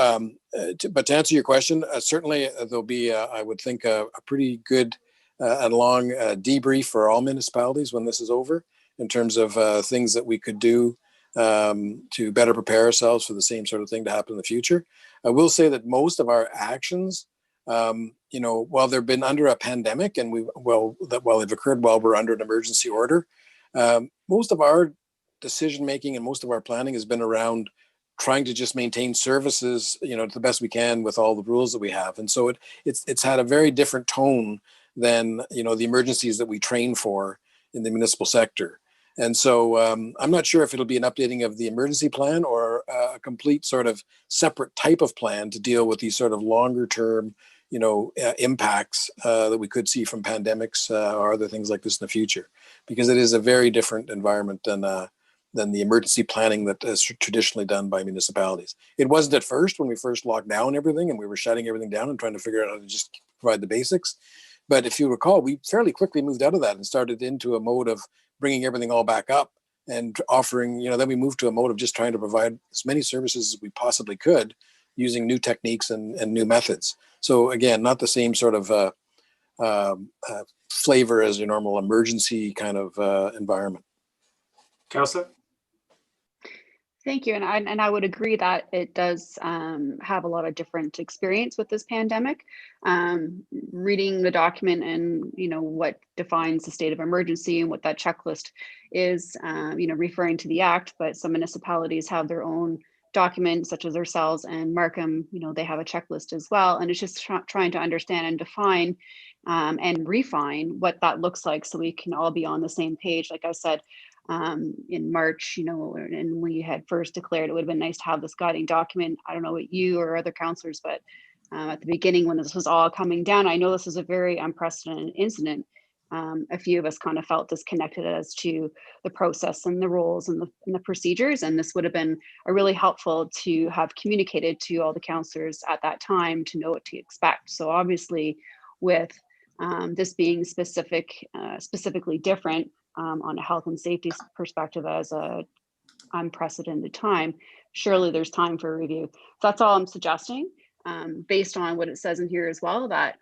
but to answer your question, certainly there'll be, I would think, a pretty good and long debrief for all municipalities when this is over in terms of things that we could do to better prepare ourselves for the same sort of thing to happen in the future. I will say that most of our actions, while they've been under a pandemic and while they've occurred while we're under an emergency order, most of our decision making and most of our planning has been around trying to just maintain services, to the best we can with all the rules that we have. And so it's had a very different tone than, the emergencies that we train for in the municipal sector. And so I'm not sure if it'll be an updating of the emergency plan or a complete sort of separate type of plan to deal with these sort of longer term, impacts that we could see from pandemics or other things like this in the future, because it is a very different environment than the emergency planning that is traditionally done by municipalities. It wasn't at first when we first locked down everything and we were shutting everything down and trying to figure out how to just provide the basics. But if you recall, we fairly quickly moved out of that and started into a mode of bringing everything all back up and offering, then we moved to a mode of just trying to provide as many services as we possibly could using new techniques and new methods. So again, not the same sort of flavor as your normal emergency kind of environment. Councillor? Thank you. And I would agree that it does have a lot of different experience with this pandemic. Reading the document and, what defines the state of emergency and what that checklist is, referring to the act, but some municipalities have their own documents such as ourselves and Markham, they have a checklist as well. And it's just trying to understand and define and refine what that looks like so we can all be on the same page. Like I said, in March, and we had first declared, it would have been nice to have this guiding document. I don't know what you or other councillors, but at the beginning when this was all coming down, I know this was a very unprecedented incident. A few of us kind of felt disconnected as to the process and the rules and the procedures, and this would have been really helpful to have communicated to all the councillors at that time to know what to expect. So obviously with this being specifically different, on a health and safety perspective as a unprecedented time, surely there's time for a review. So that's all I'm suggesting, based on what it says in here as well, that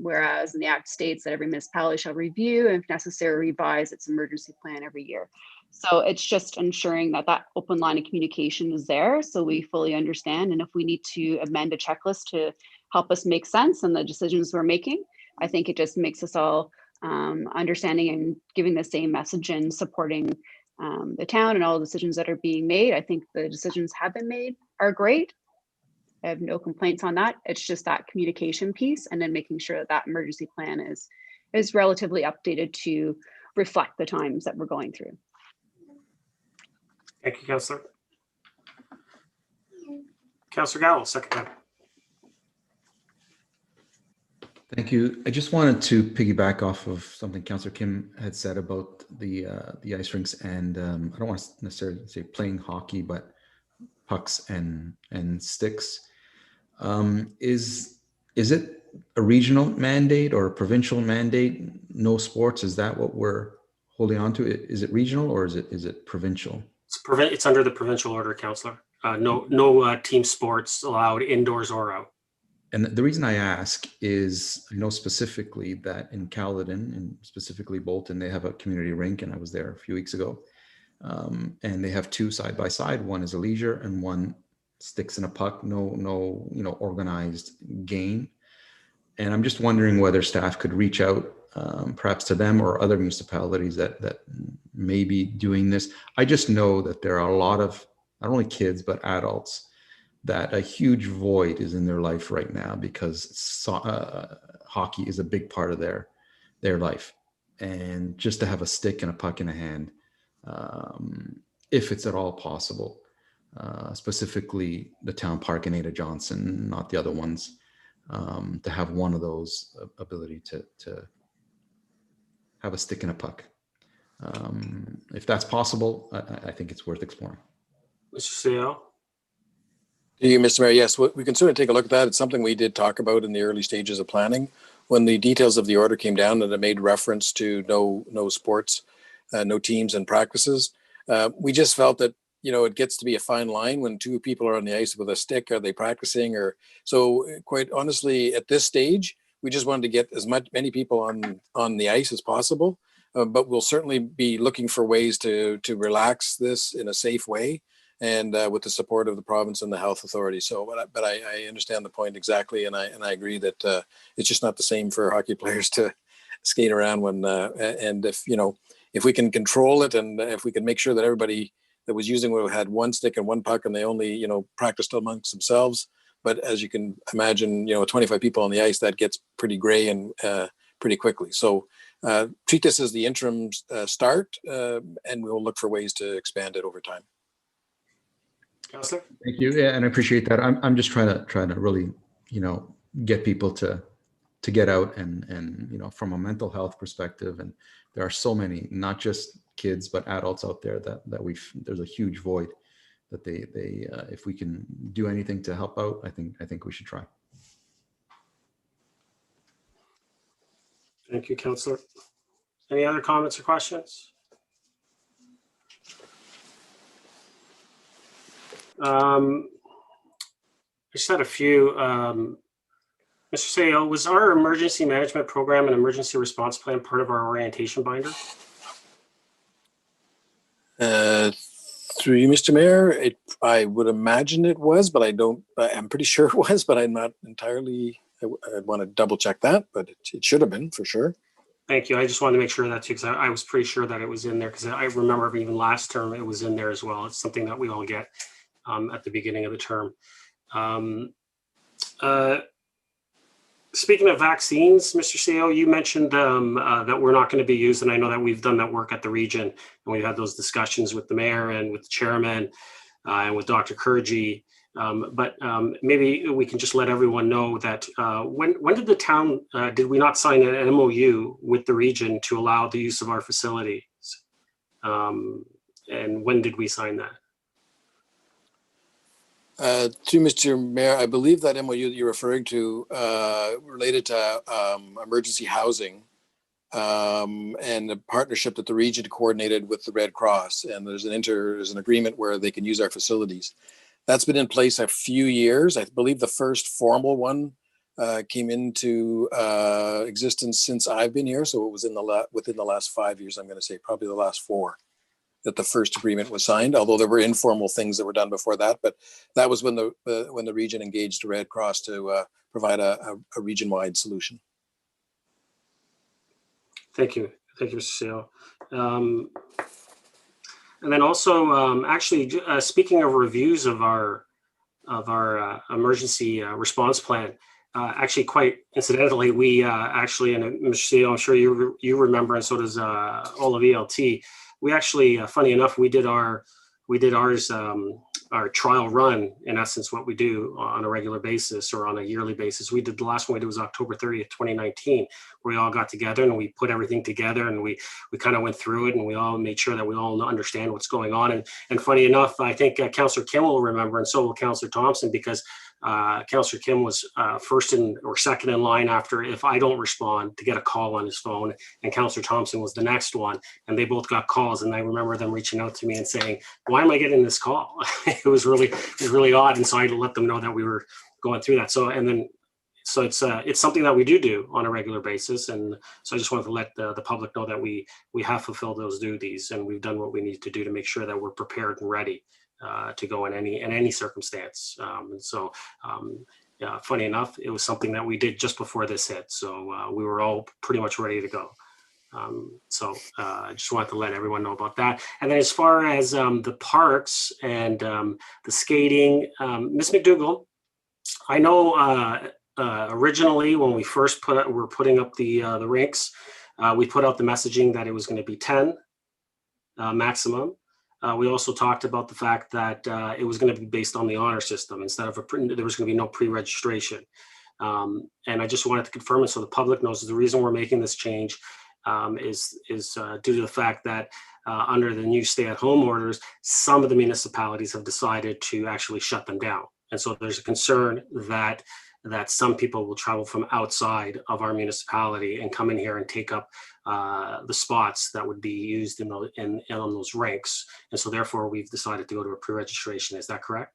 whereas in the act states that every municipality shall review and if necessary revise its emergency plan every year. So it's just ensuring that that open line of communication is there so we fully understand, and if we need to amend a checklist to help us make sense in the decisions we're making, I think it just makes us all understanding and giving the same message and supporting the town and all the decisions that are being made. I think the decisions have been made are great. I have no complaints on that. It's just that communication piece and then making sure that that emergency plan is relatively updated to reflect the times that we're going through. Thank you, Councillor. Councillor Gallo, second time. Thank you. I just wanted to piggyback off of something Councillor Kim had said about the ice rinks, and I don't want to necessarily say playing hockey, but pucks and sticks. Is it a regional mandate or a provincial mandate? No sports. Is that what we're holding on to? Is it regional or is it provincial? It's under the provincial order, Councillor. No team sports allowed indoors or out. And the reason I ask is I know specifically that in Caledon and specifically Bolton, they have a community rink, and I was there a few weeks ago. And they have two side by side. One is a leisure and one sticks and a puck. No, organized game. And I'm just wondering whether staff could reach out perhaps to them or other municipalities that may be doing this. I just know that there are a lot of not only kids but adults that a huge void is in their life right now because hockey is a big part of their life. And just to have a stick and a puck in a hand, if it's at all possible, specifically the town park in Ada Johnson, not the other ones, to have one of those ability to have a stick and a puck. If that's possible, I think it's worth exploring. Mr. CEO? Thank you, Mr. Mayor. Yes, we can certainly take a look at that. It's something we did talk about in the early stages of planning. When the details of the order came down and it made reference to no sports, no teams and practices, we just felt that, it gets to be a fine line when two people are on the ice with a stick. Are they practicing? Or so quite honestly, at this stage, we just wanted to get as many people on the ice as possible. But we'll certainly be looking for ways to relax this in a safe way, and with the support of the province and the health authority. So, but I understand the point exactly, and I agree that it's just not the same for hockey players to skate around when and if we can control it, and if we can make sure that everybody that was using it had one stick and one puck, and they only practiced amongst themselves. But as you can imagine, 25 people on the ice, that gets pretty gray and pretty quickly. So treat this as the interim start, and we'll look for ways to expand it over time. Councillor? Thank you. Yeah, and I appreciate that. I'm just trying to really, get people to get out and from a mental health perspective. And there are so many, not just kids, but adults out there that there's a huge void that they if we can do anything to help out, I think we should try. Thank you, Councillor. Any other comments or questions? I just had a few. Mr. CEO, was our emergency management program and emergency response plan part of our orientation binder? Through you, Mr. Mayor, I would imagine it was, but I'm pretty sure it was, but I'm not entirely, I'd want to double check that, but it should have been for sure. Thank you. I just wanted to make sure of that too, because I was pretty sure that it was in there, because I remember even last term it was in there as well. It's something that we all get at the beginning of the term. Speaking of vaccines, Mr. CEO, you mentioned that we're not going to be used, and I know that we've done that work at the region, and we've had those discussions with the mayor and with the chairman and with Dr. Kurji. But maybe we can just let everyone know that when did the town, did we not sign an MOU with the region to allow the use of our facilities? And when did we sign that? To Mr. Mayor, I believe that MOU that you're referring to related to emergency housing and a partnership that the region coordinated with the Red Cross. And there's an agreement where they can use our facilities. That's been in place a few years. I believe the first formal one came into existence since I've been here. So it was within the last 5 years, I'm going to say probably the last 4. That the first agreement was signed, although there were informal things that were done before that. But that was when the region engaged the Red Cross to provide a region-wide solution. Thank you. Thank you, Mr. Seal. And then also, actually, speaking of reviews of our emergency response plan, actually, quite incidentally, we actually, and Mr. Seal, I'm sure you remember, and so does all of ELT. We actually, funny enough, we did ours. Our trial run, in essence, what we do on a regular basis or on a yearly basis. We did the last one we did was October 30th, 2019, where we all got together and we put everything together and we kind of went through it and we all made sure that we all understand what's going on. And funny enough, I think Councillor Kim will remember, and so will Councillor Thompson, because Councillor Kim was first in or second in line after, if I don't respond, to get a call on his phone, and Councillor Thompson was the next one, and they both got calls, and I remember them reaching out to me and saying, why am I getting this call? It was really odd, and so I had to let them know that we were going through that. So it's something that we do on a regular basis, and so I just wanted to let the public know that we have fulfilled those duties, and we've done what we need to do to make sure that we're prepared and ready to go in any circumstance. Yeah, funny enough, it was something that we did just before this hit, so we were all pretty much ready to go. I just wanted to let everyone know about that. And then as far as the parks and the skating, Ms. McDougall, I know originally when we first were putting up the rinks, we put out the messaging that it was going to be 10 maximum. We also talked about the fact that it was going to be based on the honor system instead of there was going to be no pre-registration. And I just wanted to confirm it so the public knows the reason we're making this change is due to the fact that under the new stay-at-home orders, some of the municipalities have decided to actually shut them down. And so there's a concern that some people will travel from outside of our municipality and come in here and take up the spots that would be used on those ranks. And so therefore we've decided to go to a pre-registration. Is that correct?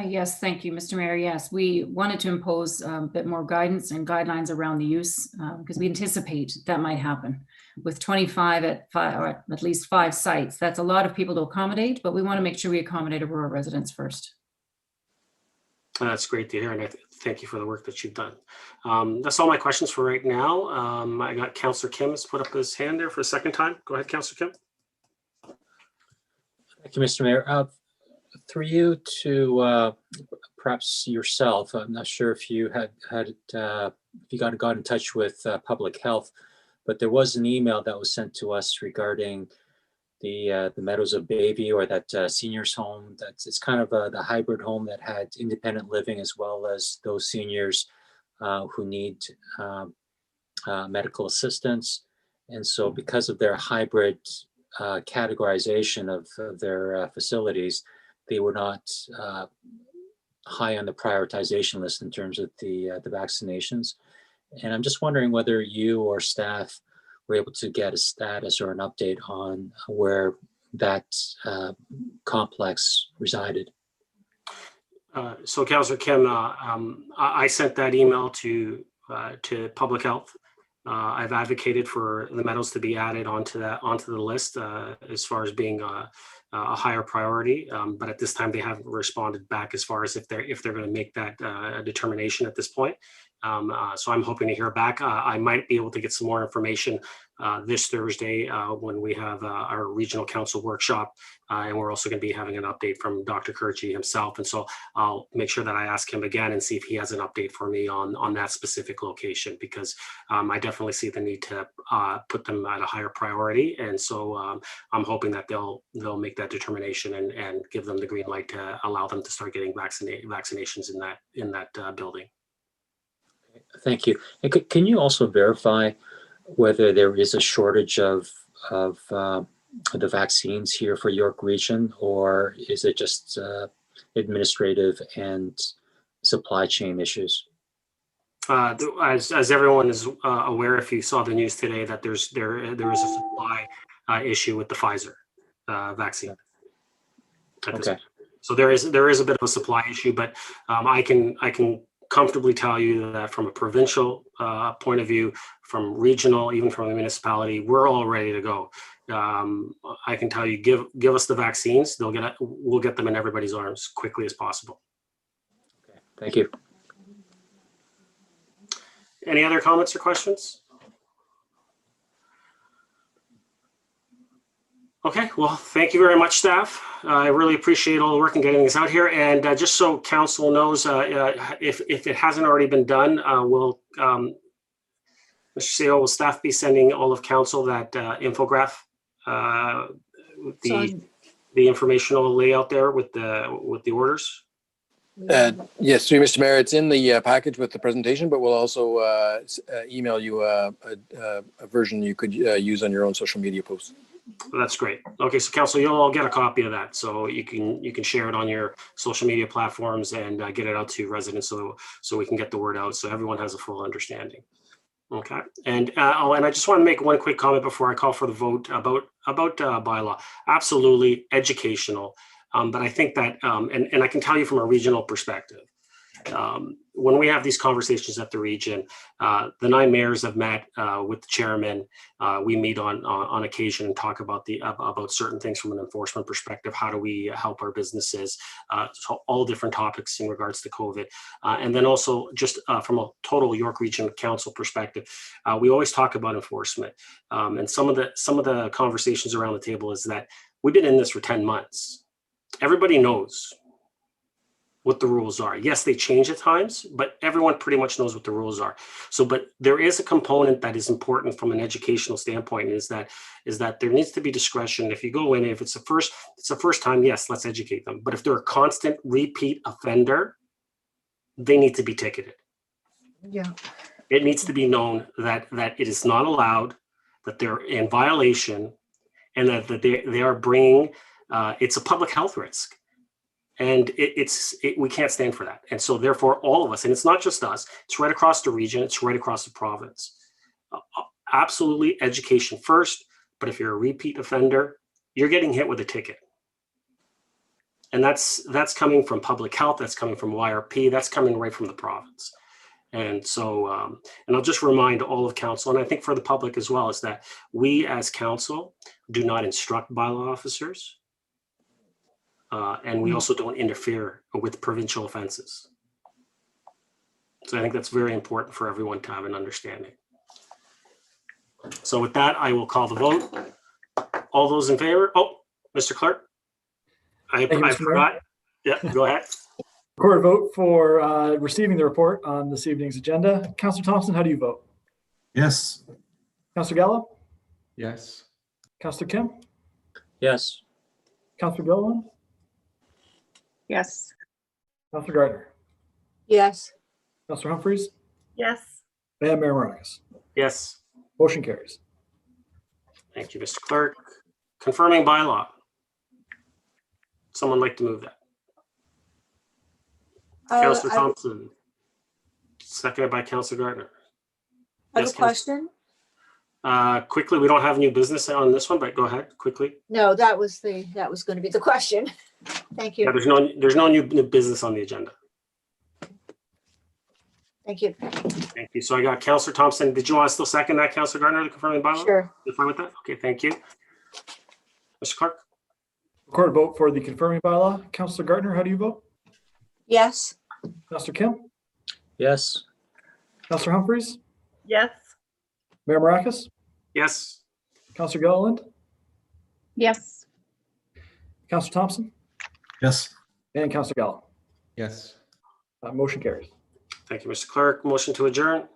Yes, thank you, Mr. Mayor. Yes, we wanted to impose a bit more guidance and guidelines around the use because we anticipate that might happen. With 25 or at least 5 sites, that's a lot of people to accommodate, but we want to make sure we accommodate our rural residents first. That's great to hear, and I thank you for the work that you've done. That's all my questions for right now. I got Councillor Kim has put up his hand there for a second time. Go ahead, Councillor Kim. Thank you, Mr. Mayor. Through you to perhaps yourself, I'm not sure if you got in touch with public health, but there was an email that was sent to us regarding the Meadows of Bayview, or that seniors home. It's kind of the hybrid home that had independent living as well as those seniors who need medical assistance. And so because of their hybrid categorization of their facilities, they were not high on the prioritization list in terms of the vaccinations. And I'm just wondering whether you or staff were able to get a status or an update on where that complex resided. So Councillor Kim, I sent that email to public health. I've advocated for the Meadows to be added onto the list as far as being a higher priority, but at this time they haven't responded back as far as if they're going to make that a determination at this point. So I'm hoping to hear back. I might be able to get some more information this Thursday when we have our regional council workshop, and we're also going to be having an update from Dr. Kurchi himself. And so I'll make sure that I ask him again and see if he has an update for me on that specific location, because I definitely see the need to put them at a higher priority. And so I'm hoping that they'll make that determination and give them the green light to allow them to start getting vaccinations in that building. Thank you. And can you also verify whether there is a shortage of the vaccines here for York Region, or is it just administrative and supply chain issues? As everyone is aware, if you saw the news today, that there is a supply issue with the Pfizer vaccine. Okay. So there is a bit of a supply issue, but I can comfortably tell you that from a provincial point of view, from regional, even from the municipality, we're all ready to go. I can tell you, give us the vaccines, we'll get them in everybody's arms quickly as possible. Okay. Thank you. Any other comments or questions? Okay, well, thank you very much, staff. I really appreciate all the work in getting this out here. And just so council knows, if it hasn't already been done, Mr. CEO, will staff be sending all of council that infograph, with the informational layout there with the orders? Yes, through Mr. Mayor, it's in the package with the presentation, but we'll also email you a version you could use on your own social media posts. That's great. Okay, so council, you'll all get a copy of that, so you can share it on your social media platforms and get it out to residents, so we can get the word out, so everyone has a full understanding. Okay, and and I just want to make one quick comment before I call for the vote about bylaw. Absolutely educational, but I think that and I can tell you from a regional perspective. When we have these conversations at the region, the 9 mayors have met with the chairman. We meet on occasion and talk about certain things from an enforcement perspective. How do we help our businesses? So all different topics in regards to COVID, and then also just from a total York Region Council perspective, we always talk about enforcement. And some of the conversations around the table is that we've been in this for 10 months. Everybody knows what the rules are. Yes, they change at times, but everyone pretty much knows what the rules are. So, but there is a component that is important from an educational standpoint, is that there needs to be discretion. If you go in, if it's the first time, yes, let's educate them. But if they're a constant repeat offender, they need to be ticketed. Yeah. It needs to be known that it is not allowed, that they're in violation, and that they are bringing, it's a public health risk. And we can't stand for that. And so therefore all of us, and it's not just us, it's right across the region, it's right across the province. Absolutely education first, but if you're a repeat offender, you're getting hit with a ticket. And that's coming from public health, that's coming from YRP, that's coming right from the province. And so, and I'll just remind all of council, and I think for the public as well, is that we as council do not instruct bylaw officers. And we also don't interfere with provincial offenses. So I think that's very important for everyone to have an understanding. So with that, I will call the vote. All those in favor? Oh, Mr. Clerk. I forgot. Yeah, go ahead. Recorded vote for receiving the report on this evening's agenda. Councillor Thompson, how do you vote? Yes. Councillor Gallo? Yes. Councillor Kim? Yes. Councillor Gilliland? Yes. Councillor Gardner? Yes. Councillor Humphreys? Yes. And Mayor Marcus. Yes. Motion carries. Thank you, Mr. Clerk. Confirming bylaw. Someone like to move that? Councillor Thompson. Seconded by Councillor Gardner. I have Yes, a question. Quickly, we don't have new business on this one, but go ahead quickly. No, that was going to be the question. Thank you. Yeah, there's no new business on the agenda. Thank you. Thank you. So I got Councillor Thompson. Did you want to still second that, Councillor Gardner, the confirming bylaw? Sure. You're fine with that? Okay, thank you. Mr. Clerk? Recorded vote for the confirming bylaw. Councillor Gardner, how do you vote? Yes. Councillor Kim? Yes. Councillor Humphreys? Yes. Mayor Marcus? Yes. Councillor Gilliland? Yes. Councillor Thompson? Yes. And Councillor Gallo. Yes. Motion carries. Thank you, Mr. Clerk. Motion to adjourn.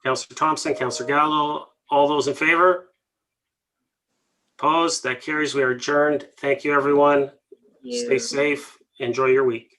Councillor Thompson, Councillor Gallo, all those in favor? Opposed? That carries. We are adjourned. Thank you, everyone. Stay safe. Enjoy your week.